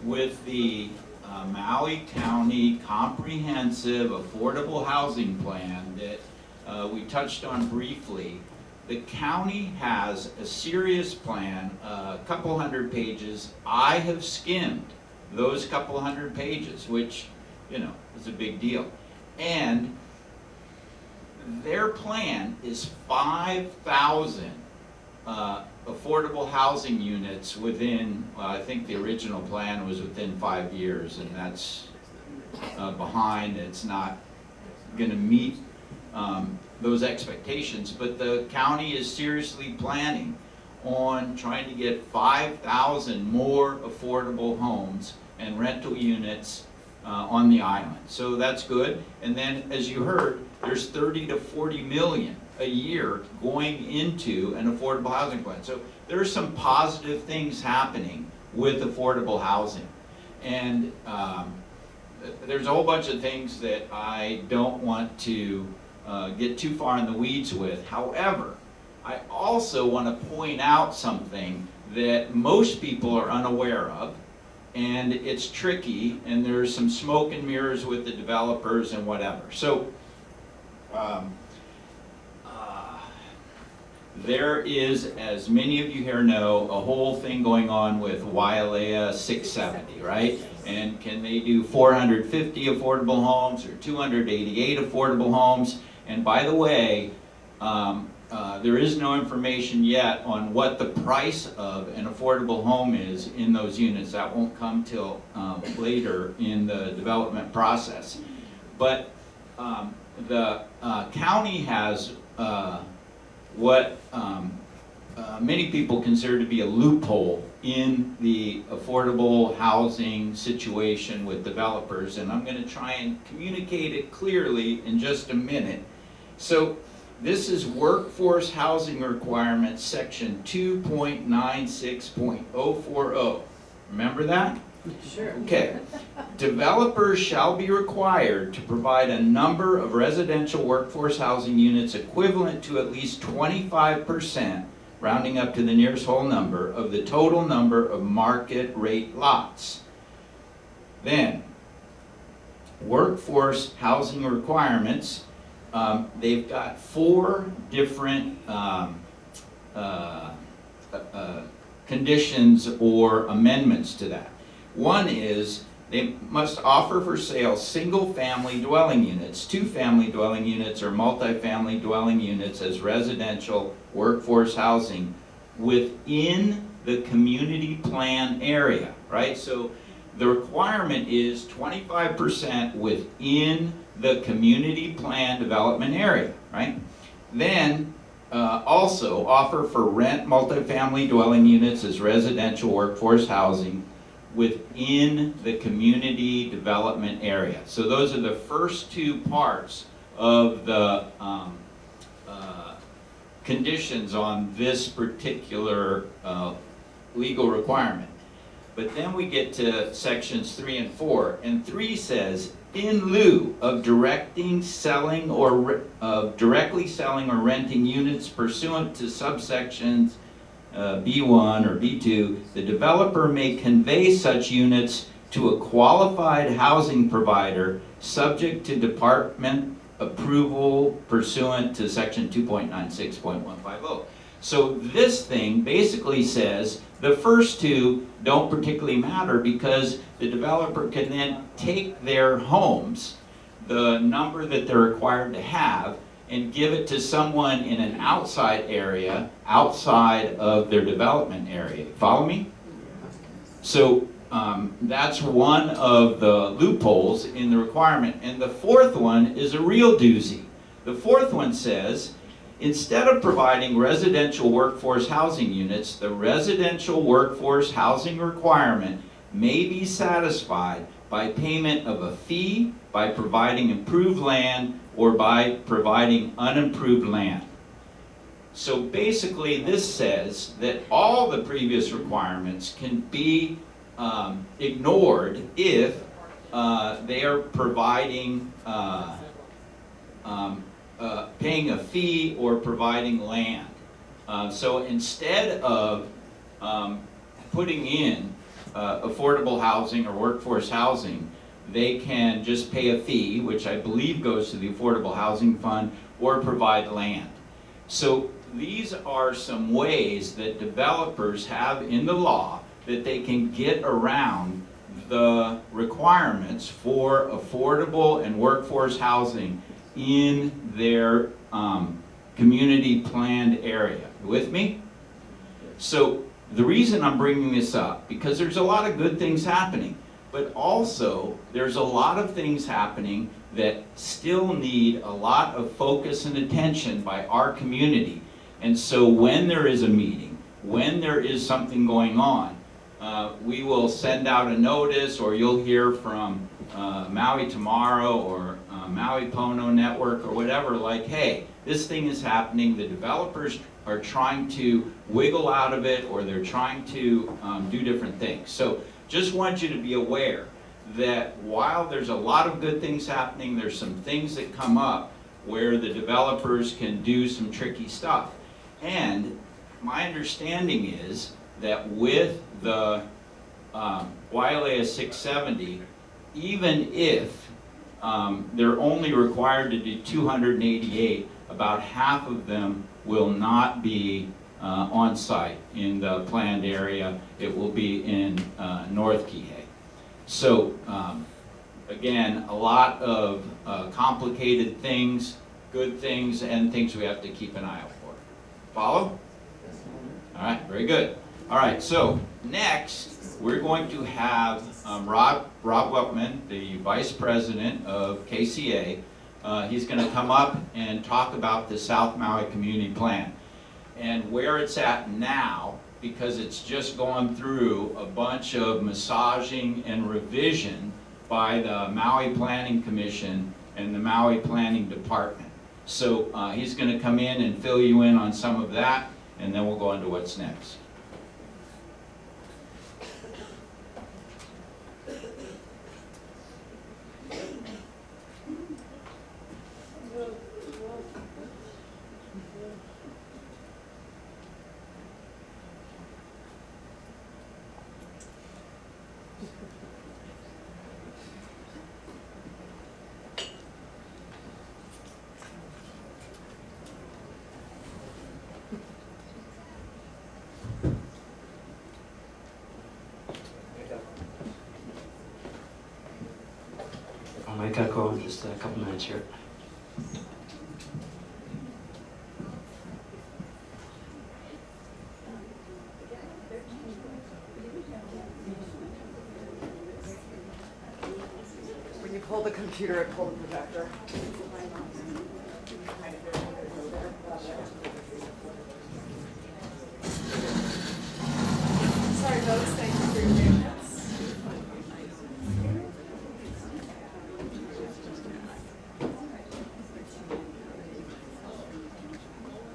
with the Maui County Comprehensive Affordable Housing Plan that we touched on briefly, the county has a serious plan, a couple hundred pages. I have skimmed those couple hundred pages, which, you know, is a big deal. And their plan is 5,000 affordable housing units within, well, I think the original plan was within 5 years, and that's behind. It's not going to meet those expectations, but the county is seriously planning on trying to get 5,000 more affordable homes and rental units on the island. So that's good. And then, as you heard, there's 30 to 40 million a year going into an affordable housing plan. So there's some positive things happening with affordable housing. And there's a whole bunch of things that I don't want to get too far in the weeds with. However, I also want to point out something that most people are unaware of, and it's tricky, and there's some smoke and mirrors with the developers and whatever. So there is, as many of you here know, a whole thing going on with Wailea 670, right? And can they do 450 affordable homes or 288 affordable homes? And by the way, there is no information yet on what the price of an affordable home is in those units. That won't come till later in the development process. But the county has what many people consider to be a loophole in the affordable housing situation with developers, and I'm going to try and communicate it clearly in just a minute. So this is Workforce Housing Requirements, section 2.96.040. Remember that? Sure. Okay. Developers shall be required to provide a number of residential workforce housing units equivalent to at least 25%, rounding up to the nearest whole number, of the total number of market rate lots. Then, workforce housing requirements, they've got 4 different conditions or amendments to that. One is they must offer for sale single-family dwelling units, 2-family dwelling units, or multi-family dwelling units as residential workforce housing within the community plan area, right? So the requirement is 25% within the community plan development area, right? Then also offer for rent multifamily dwelling units as residential workforce housing within the community development area. So those are the first 2 parts of the conditions on this particular legal requirement. But then we get to sections 3 and 4, and 3 says, in lieu of directly selling or renting units pursuant to subsections B1 or B2, the developer may convey such units to a qualified housing provider subject to department approval pursuant to section 2.96.150. So this thing basically says the first 2 don't particularly matter because the developer can then take their homes the number that they're required to have and give it to someone in an outside area, outside of their development area. Follow me? So that's one of the loopholes in the requirement. And the fourth one is a real doozy. The fourth one says, instead of providing residential workforce housing units, the residential workforce housing requirement may be satisfied by payment of a fee, by providing improved land, or by providing unimproved land. So basically this says that all the previous requirements can be ignored if they are providing, paying a fee or providing land. So instead of putting in affordable housing or workforce housing, they can just pay a fee, which I believe goes to the Affordable Housing Fund, or provide land. So these are some ways that developers have in the law that they can get around the requirements for affordable and workforce housing in their community planned area. You with me? So the reason I'm bringing this up, because there's a lot of good things happening, but also there's a lot of things happening that still need a lot of focus and attention by our community. And so when there is a meeting, when there is something going on, we will send out a notice, or you'll hear from Maui Tomorrow or Maui Pono Network or whatever, like, hey, this thing is happening, the developers are trying to wiggle out of it, or they're trying to do different things. So just want you to be aware that while there's a lot of good things happening, there's some things that come up where the developers can do some tricky stuff. And my understanding is that with the Wailea 670, even if they're only required to do 288, about half of them will not be on site in the planned area. It will be in North Kihei. So again, a lot of complicated things, good things, and things we have to keep an eye out for. Follow? All right, very good. All right, so next we're going to have Rob Weltman, the Vice President of KCA. He's going to come up and talk about the South Maui Community Plan and where it's at now, because it's just gone through a bunch of massaging and revision by the Maui Planning Commission and the Maui Planning Department. So he's going to come in and fill you in on some of that, and then we'll go on to what's next. I might gotta go in just a couple minutes here. When you pull the computer, it pull the projector. Sorry folks, thank you for your patience.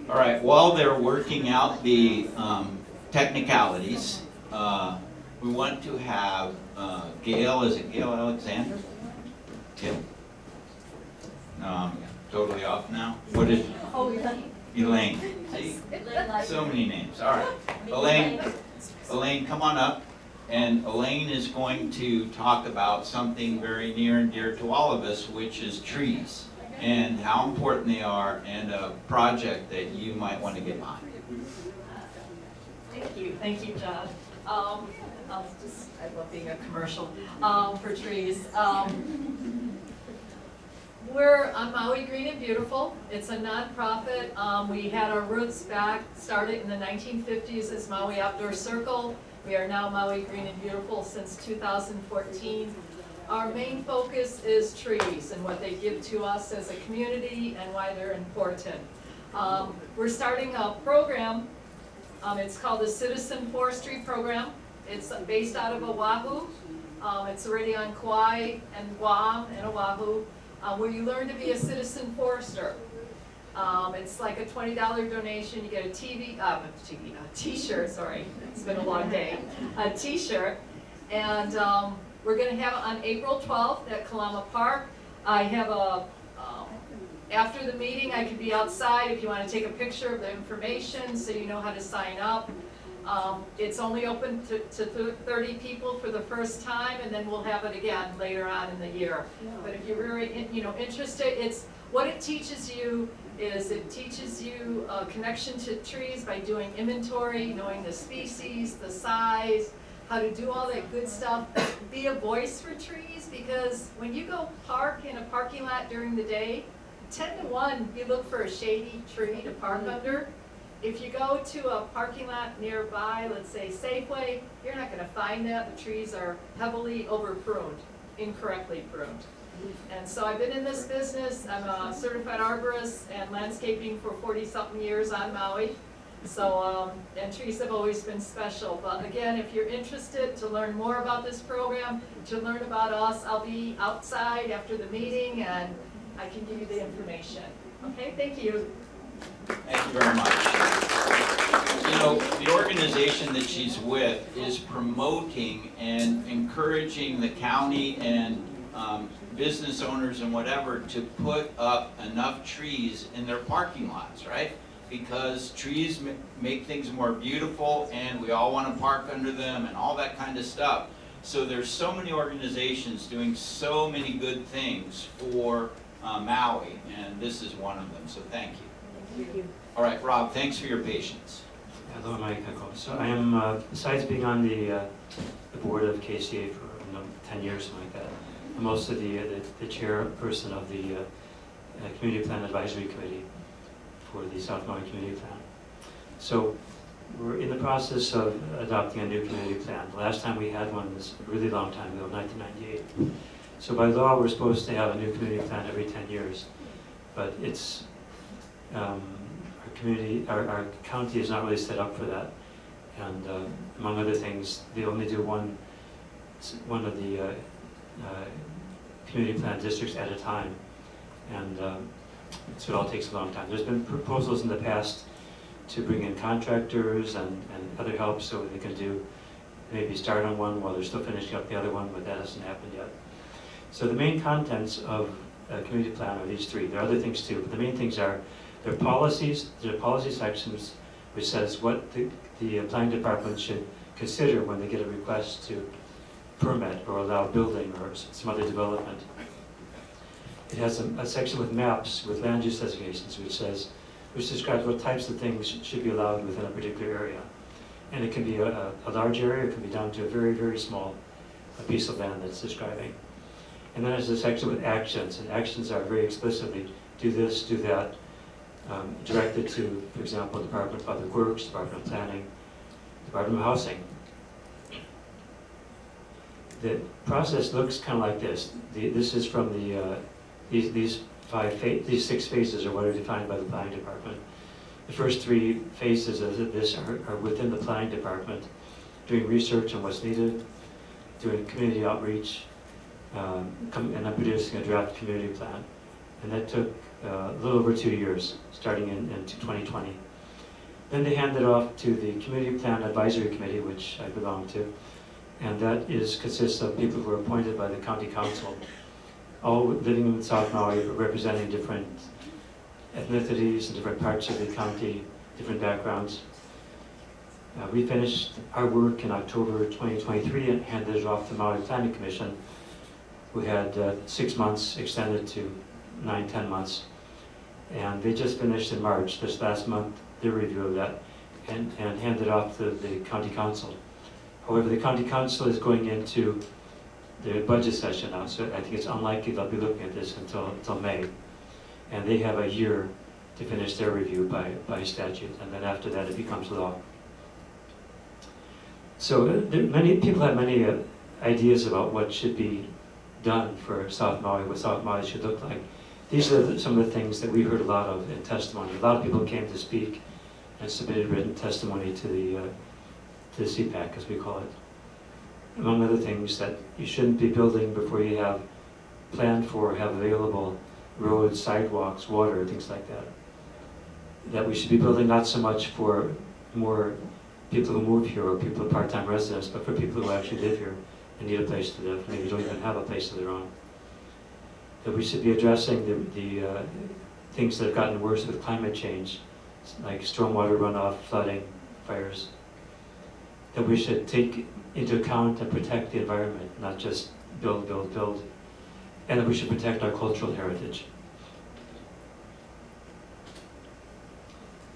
All right, while they're working out the technicalities, we want to have Gail, is it Gail Alexander? Gail? No, I'm totally off now. What is, Elaine. See, so many names, all right. Elaine, come on up. And Elaine is going to talk about something very near and dear to all of us, which is trees, and how important they are, and a project that you might want to get behind. Thank you, John. I love being a commercial for trees. We're on Maui Green and Beautiful. It's a nonprofit. We had our roots back, started in the 1950s as Maui Outdoor Circle. We are now Maui Green and Beautiful since 2014. Our main focus is trees and what they give to us as a community and why they're important. We're starting a program. It's called the Citizen Forestry Program. It's based out of Oahu. It's already on Kauai and Guam and Oahu, where you learn to be a citizen forester. It's like a $20 donation. You get a t-shirt, sorry, it's been a long day, a t-shirt. And we're gonna have it on April 12th at Kalama Park. I have after the meeting, I could be outside if you wanna take a picture of the information so you know how to sign up. It's only open to 30 people for the first time, and then we'll have it again later on in the year. But if you're very interested, what it teaches you is it teaches you a connection to trees by doing inventory, knowing the species, the size, how to do all that good stuff. Be a voice for trees, because when you go park in a parking lot during the day, 10 to 1, you look for a shady tree to park under. If you go to a parking lot nearby, let's say Safeway, you're not gonna find that. The trees are heavily over-pruned, incorrectly pruned. And so I've been in this business. I'm a certified arborist and landscaping for 40-something years on Maui. So, and trees have always been special. But again, if you're interested to learn more about this program, to learn about us, I'll be outside after the meeting and I can give you the information. Okay, thank you. Thank you very much. You know, the organization that she's with is promoting and encouraging the county and business owners and whatever to put up enough trees in their parking lots, right? Because trees make things more beautiful and we all want to park under them and all that kind of stuff. So there's so many organizations doing so many good things for Maui, and this is one of them, so thank you. Thank you. All right, Rob, thanks for your patience. Hello, Mike. So I am, besides being on the board of KCA for 10 years, something like that, I'm also the chairperson of the Community Plan Advisory Committee for the South Maui Community Plan. So we're in the process of adopting a new community plan. The last time we had one was a really long time ago, 1998. So by law, we're supposed to have a new community plan every 10 years, but it's our county is not really set up for that, and among other things, they only do one of the community plan districts at a time, and so it all takes a long time. There's been proposals in the past to bring in contractors and other help so they can maybe start on one while they're still finishing up the other one, but that hasn't happened yet. So the main contents of a community plan are these three. There are other things too, but the main things are there are policies, there are policy sections which says what the planning department should consider when they get a request to permit or allow building or some other development. It has a section with maps with land use designations which describes what types of things should be allowed within a particular area. And it can be a large area, it can be down to a very, very small piece of land that's describing. And then there's a section with actions, and actions are very explicitly do this, do that, directed to, for example, Department of Public Works, Department of Planning, Department of Housing. The process looks kind of like this. This is from these 6 phases are what are defined by the planning department. The first 3 phases of this are within the planning department, doing research on what's needed, doing community outreach, and then producing a draft community plan. And that took a little over 2 years, starting in 2020. Then they handed it off to the Community Plan Advisory Committee, which I belong to, and that consists of people who are appointed by the County Council, all living in South Maui, representing different ethnicities and different parts of the county, different backgrounds. We finished our work in October 2023 and handed it off to Maui Planning Commission, who had 6 months extended to 9-10 months. And they just finished in March, this last month, their review of that, and handed off to the County Council. However, the County Council is going into their budget session now, so I think it's unlikely they'll be looking at this until May. And they have a year to finish their review by statute, and then after that it becomes law. So many people have many ideas about what should be done for South Maui, what South Maui should look like. These are some of the things that we heard a lot of in testimony. A lot of people came to speak and submitted written testimony to the CPAC, as we call it. Among other things, that you shouldn't be building before you have planned for, have available roads, sidewalks, water, things like that. That we should be building not so much for more people who move here or people who are part-time residents, but for people who actually live here and need a place to live, maybe don't even have a place of their own. That we should be addressing the things that have gotten worse with climate change, like stormwater runoff, flooding, fires. That we should take into account and protect the environment, not just build, build, build. And that we should protect our cultural heritage.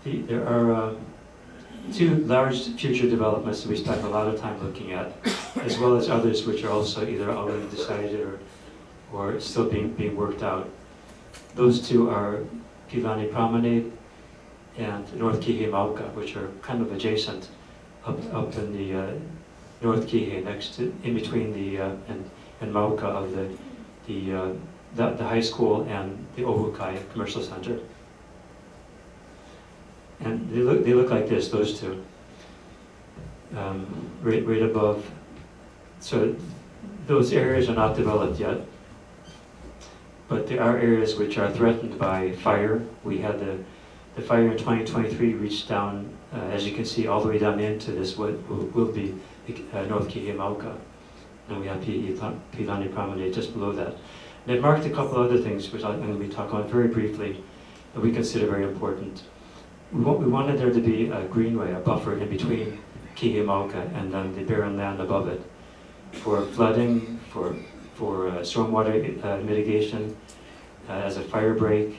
There are two large future developments that we spend a lot of time looking at, as well as others which are also either already decided or still being worked out. Those two are Pilani Promenade and North Kihei Mauka, which are kind of adjacent up in the North Kihei, next to, in between the and Mauka of the high school and the Ohukai Commercial Center. And they look like this, those two, right above. So those areas are not developed yet, but there are areas which are threatened by fire. We had the fire in 2023 reached down, as you can see, all the way down into this what will be North Kihei Mauka, and we have Pilani Promenade just below that. And they've marked a couple other things which I'm going to be talking about very briefly that we consider very important. We wanted there to be a greenway, a buffer in between Kihei Mauka and then the barren land above it, for flooding, for stormwater mitigation, as a fire break,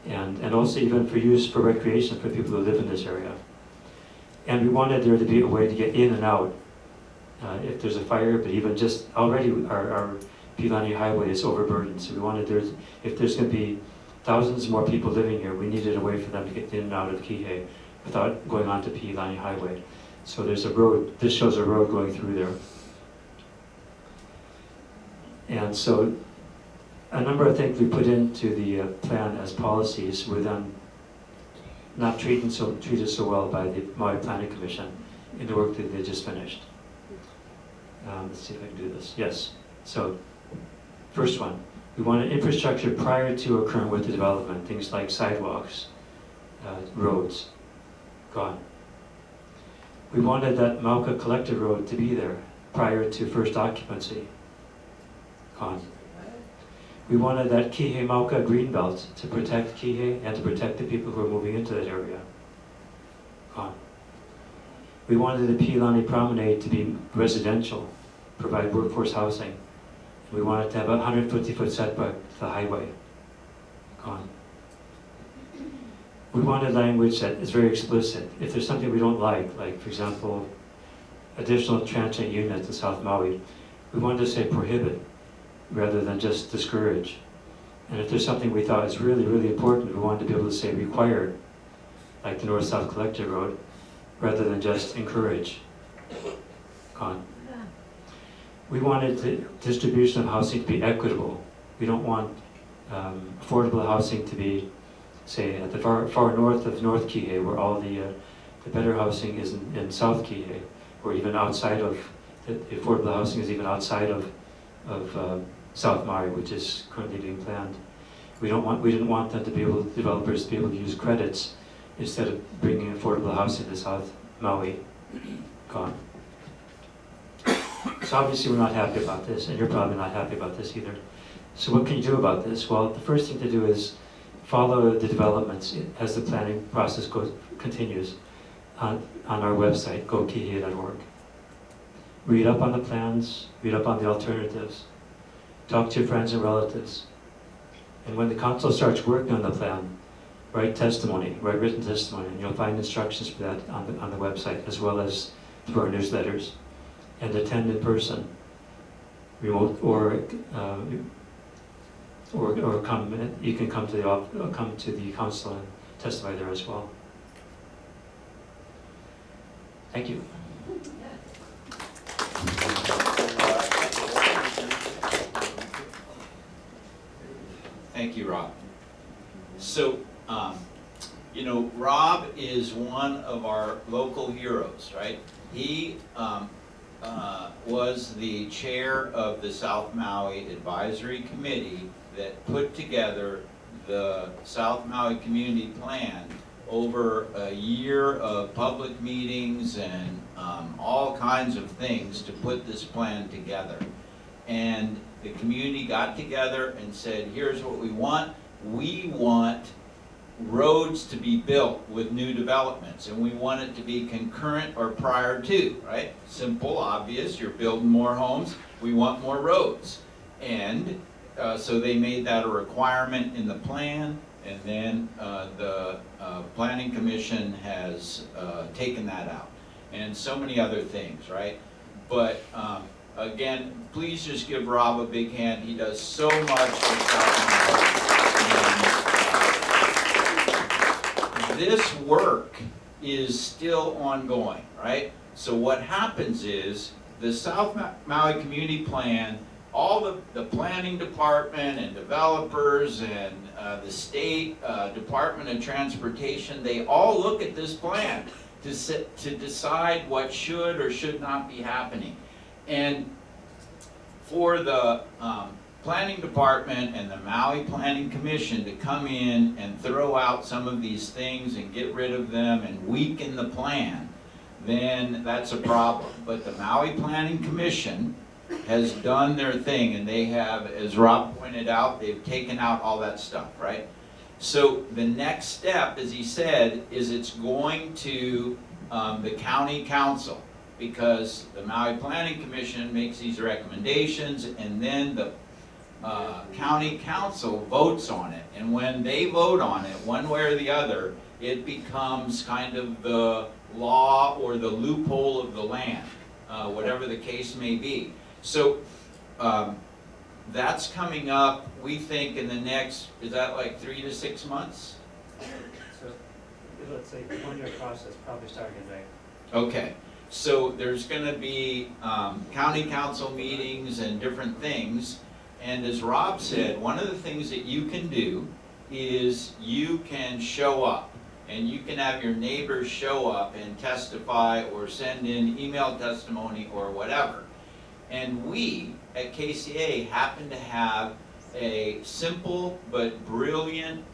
and also even for use for recreation for people who live in this area. And we wanted there to be a way to get in and out if there's a fire, but even just already our Pilani Highway is overburdened, so we wanted if there's going to be thousands more people living here, we needed a way for them to get in and out of Kihei without going onto Pilani Highway. So there's a road, this shows a road going through there. And so a number of things we put into the plan as policies were then not treated so well by the Maui Planning Commission in the work that they just finished. Let's see if I can do this. Yes. So, first one. We wanted infrastructure prior to occurring with the development, things like sidewalks, roads, gone. We wanted that Mauka Collector Road to be there prior to first occupancy, gone. We wanted that Kihei Mauka Greenbelt to protect Kihei and to protect the people who are moving into that area, gone. We wanted the Pilani Promenade to be residential, provide workforce housing. We wanted to have a 150-foot setback to the highway, gone. We wanted language that is very explicit. If there's something we don't like for example, additional transient units in South Maui, we wanted to say prohibit rather than just discourage. And if there's something we thought is really, really important, we wanted to be able to say required, like the North-South Collector Road, rather than just encourage, gone. We wanted the distribution of housing to be equitable. We don't want affordable housing to be, say, at the far north of North Kihei, where all the better housing is in South Kihei, or even outside of, the affordable housing is even outside of South Maui, which is currently being planned. We didn't want them to be able, developers to be able to use credits instead of bringing affordable housing to South Maui, gone. So obviously we're not happy about this, and you're probably not happy about this either. So what can you do about this? Well, the first thing to do is follow the developments as the planning process continues on our website, gokihei.org. Read up on the plans, read up on the alternatives, talk to your friends and relatives. And when the council starts working on the plan, write testimony, write written testimony, and you'll find instructions for that on the website, as well as through our newsletters. And attend in person. remote or come. You can come to come to the council and testify there as well. Thank you. Thank you, Rob. So, you know, Rob is one of our local heroes, right? He was the chair of the South Maui Advisory Committee that put together the South Maui Community Plan over a year of public meetings and all kinds of things to put this plan together. And the community got together and said, here's what we want. We want roads to be built with new developments, and we want it to be concurrent or prior to, right? Simple, obvious, you're building more homes, we want more roads. And so they made that a requirement in the plan, and then the Planning Commission has taken that out. And so many other things, right? But again, please just give Rob a big hand. He does so much for South Maui. This work is still ongoing, right? So what happens is the South Maui Community Plan, all the planning department and developers and the state Department of Transportation, they all look at this plan to decide what should or should not be happening. And for the planning department and the Maui Planning Commission to come in and throw out some of these things and get rid of them and weaken the plan, then that's a problem. But the Maui Planning Commission has done their thing, and they have, as Rob pointed out, they've taken out all that stuff, right? So the next step, as he said, is it's going to the county council, because the Maui Planning Commission makes these recommendations, and then the county council votes on it. And when they vote on it, one way or the other, it becomes kind of the law or the loophole of the land, whatever the case may be. So that's coming up, we think, in the next, is that like 3 to 6 months? So let's say the 1-year process, probably starting in May. Okay, so there's going to be county council meetings and different things. And as Rob said, one of the things that you can do is you can show up, and you can have your neighbors show up and testify or send in email testimony or whatever. And we at KCA happen to have a simple but brilliant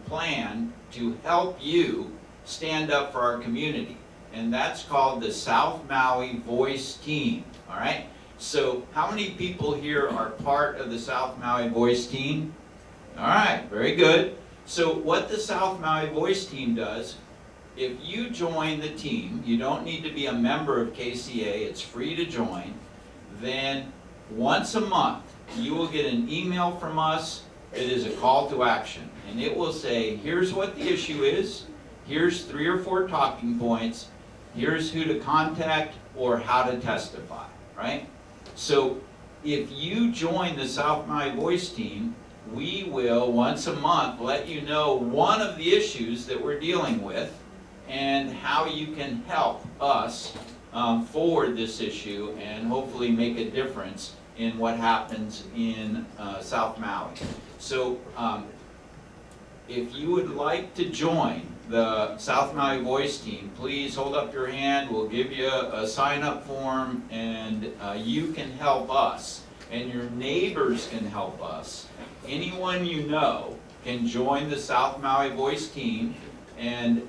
plan to help you stand up for our community. And that's called the South Maui Voice Team, all right? So how many people here are part of the South Maui Voice Team? All right, very good. So what the South Maui Voice Team does, if you join the team, you don't need to be a member of KCA, it's free to join, then once a month you will get an email from us that is a call to action. And it will say, here's what the issue is, here's 3 or 4 talking points, here's who to contact or how to testify, right? So if you join the South Maui Voice Team, we will once a month let you know one of the issues that we're dealing with and how you can help us forward this issue and hopefully make a difference in what happens in South Maui. So if you would like to join the South Maui Voice Team, please hold up your hand. We'll give you a sign-up form, and you can help us, and your neighbors can help us. Anyone you know can join the South Maui Voice Team and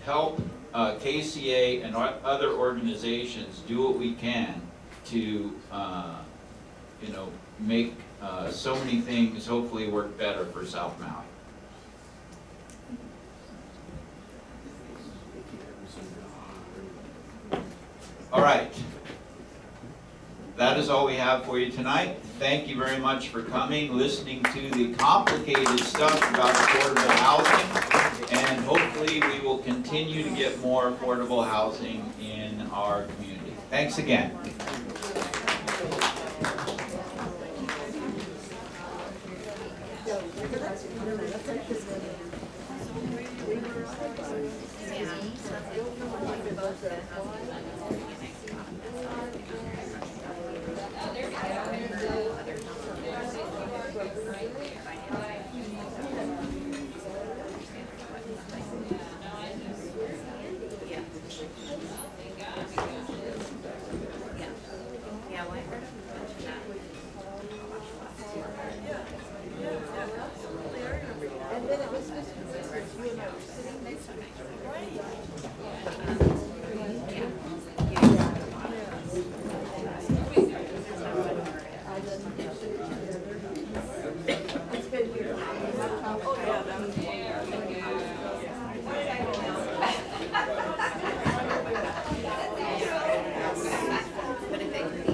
help KCA and other organizations do what we can to, you know, make so many things hopefully work better for South Maui. All right. That is all we have for you tonight. Thank you very much for coming, listening to the complicated stuff about affordable housing, and hopefully we will continue to get more affordable housing in our community. Thanks again. Yeah, well, I heard of a bunch of that. And then it was just because you and I were sitting next to each other. It's been here. Oh, yeah, that's But if they can be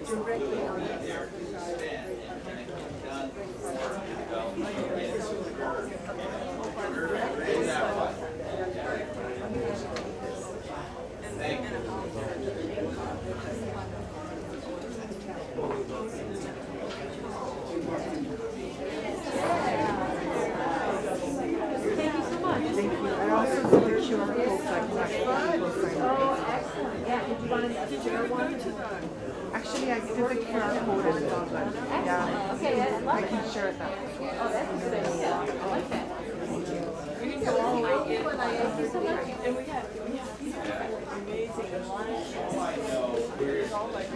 directly on it. I also did the QR code so I can actually go sign it. Yeah, did you want to share one? Actually, I did the QR code and it's all done. Yeah. Okay, I can share it that way. Oh, that's good. Yeah, I like that. We can go all the way in. Thank you so much. And we have people that were amazing. And one is all like.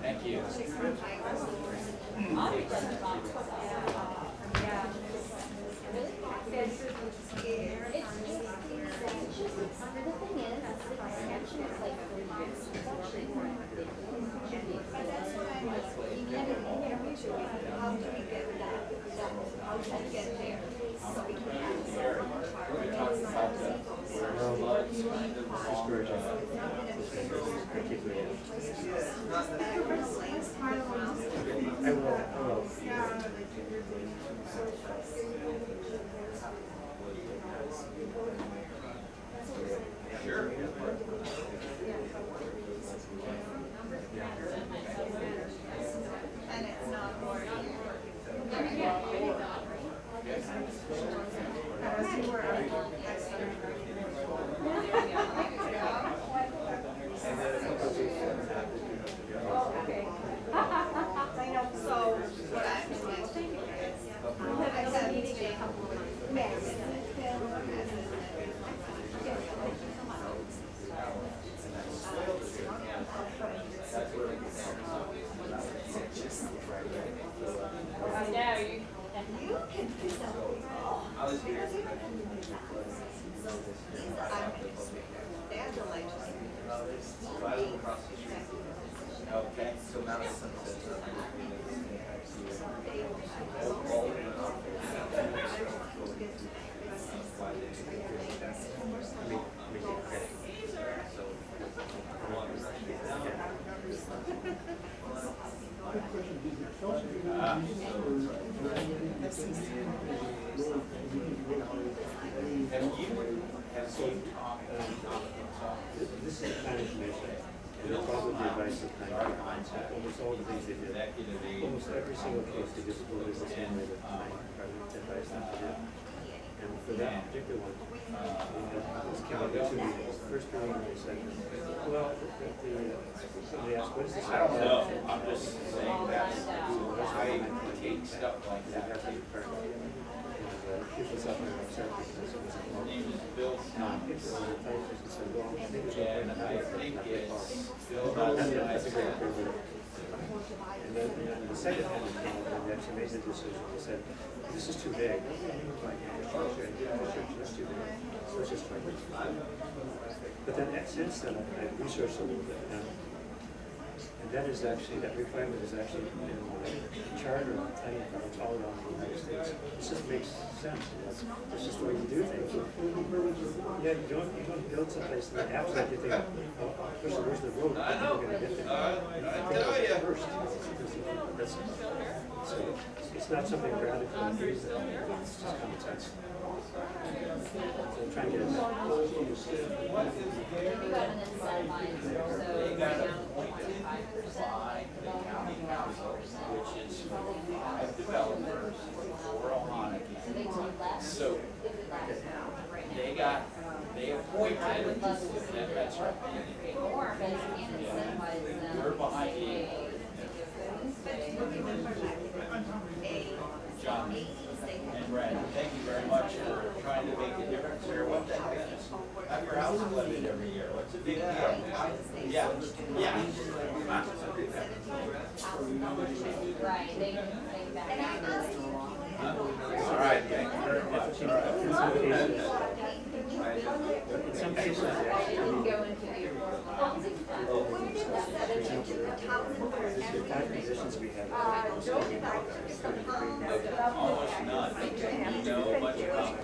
Thank you. And it's not working. I know, so what I understand is, I have a meeting in a couple of months. I know, you. You can do something. They're the legislators. Okay, so Madison This is kind of information. And it's also the advice of kind of almost all the things they did. Almost every single case they just voted the same way that advice them to do. And for that particular one, this came up with 2 meetings. First meeting, they said, well, somebody asked, what is this? I don't know, I'm just saying that I take stuff like that. People suffering upset because it was His name is Bill Snow. And I think it's Bill That's a great approval. And then the second time they came up, they actually made the decision, they said, this is too vague. Like, that's too vague. So it's just like, but then since then, I researched a little bit, and that is actually, that requirement is actually in the charter of planning departments all around the United States. It just makes sense. It's just the way you do things. Yeah, you don't build someplace and then after that you think, oh, where's the road? I know. We're gonna get there. I tell you. First. So it's not something radical. It's just common sense. So I'm trying to get it back. They got appointed by the county council, which is 5 developers for Ohanaki. So they appointed, that's right. We're behind you. John and Brad, thank you very much for trying to make a difference here. What the heck is, have your house flooded every year, what's the big deal? Yeah, yeah. All right, thank you very much. In some cases, they actually Go into the affordable housing fund. the kind of conditions we have. Almost none. You know much about it.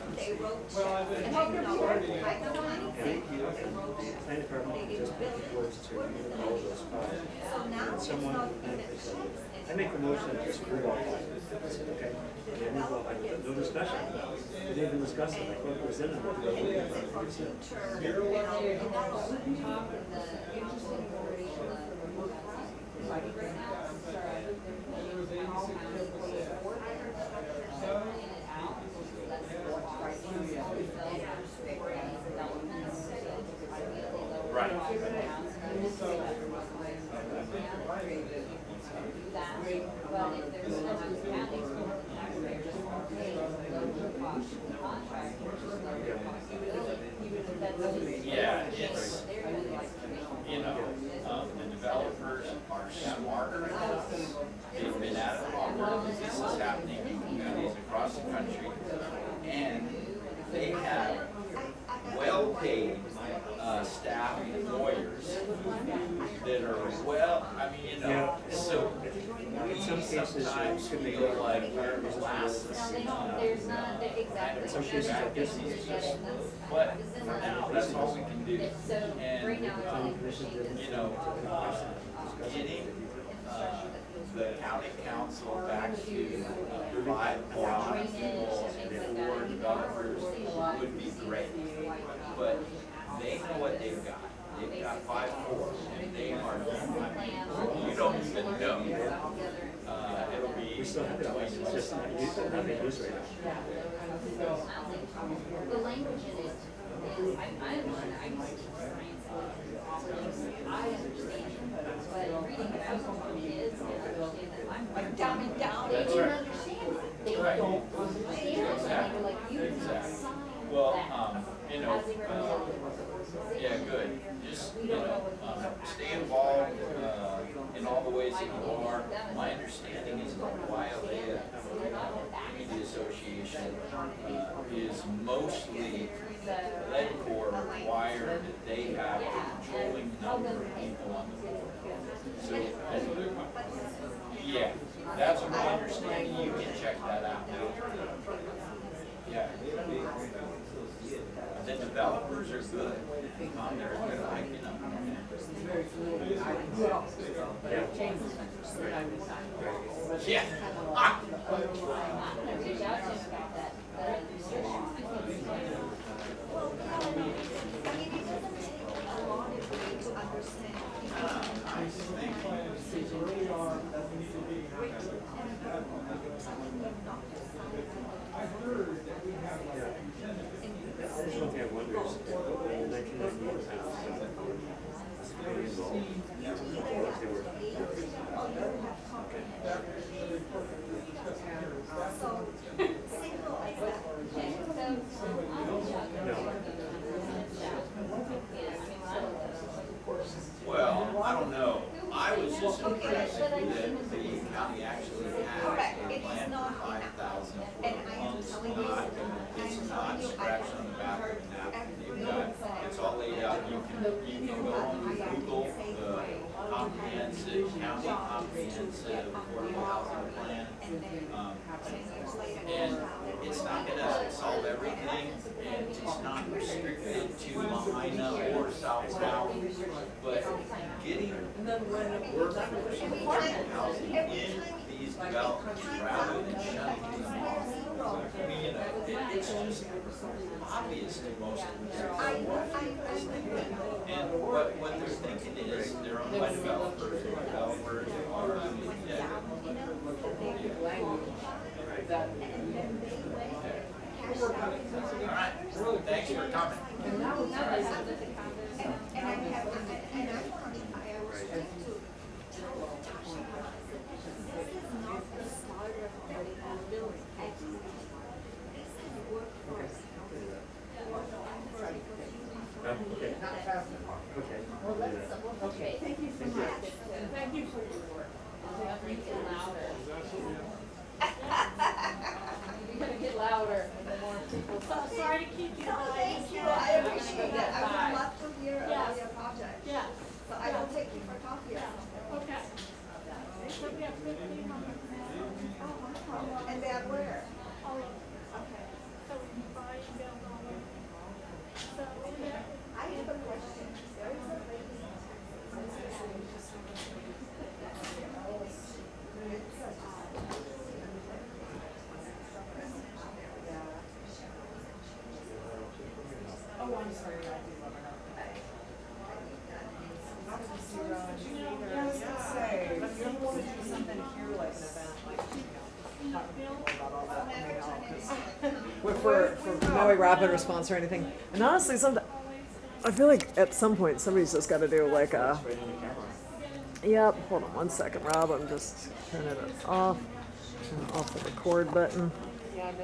Planning department just goes to all those files. And someone, I make a motion to just approve all five. I said, okay. And then we'll have no discussion. We didn't even discuss it, like what was in it, what the voting Right. Yeah, it's, the developers are smarter than us. They've been at it longer. This is happening in communities across the country. And they have well-paid staff and lawyers that are so in some cases, sometimes feel like we're molasses. Exactly. some cases, I guess, it's just, But for now, that's all we can do. And, getting the county council back to 5 blocks and 4 developers would be great. But they know what they've got. They've got 5 floors, and they are, you don't even know. It'll be. we still have it, it's just not used, nothing used right now. The language in it is, I understand, I understand, but reading about some kids and understand that I'm dumbing down, they don't understand, they don't understand, and they're like, you can sign Well, that. yeah, good. Just, stay involved, in all the ways that you are. My understanding is that Wailea Community Association, is mostly Ledcor required that they have a controlling number of people on the board. So, yeah, that's my understanding. You can check that out. Yeah. The developers are good. They're good, Yeah. Well, I don't know. I was just impressed that the county actually has a plan for 5,000 it's not scratched on the back of the napkin. You've got, it's all laid out. You can go on Google the comprehensive, county comprehensive affordable housing plan. And it's not gonna solve everything, and it's not restricted to Lahaina or South Maui, but getting workforce affordable housing in these developments rather than shutting them off. I mean, you know, it's just obvious to most of us. And what they're thinking is they're owned by developers, and developers are, all right, thanks for coming. And I want to tell Tasha, this is not the start of building. This is workforce housing. Okay. Okay. Thank you so much. Thank you for your work. You're gonna get louder the more people. So sorry to keep you. No, thank you, I appreciate it. I would love to hear about your project. Yeah. So I will take you for coffee or something. Okay. So we have 15 on the Oh, wonderful. And they are where? Okay. So we buy and build all over. So, I have a question. There is a lady in Oh, I'm sorry, I do love her. I was gonna say, if you ever want to do something here, like an event, like, talk to people about all that, maybe I'll for Maui Rapid Response or anything. And honestly, I feel like at some point somebody's just got to do like a. Yep. Hold on 1 second, Rob. I'm just turning it off. Turn off the record button.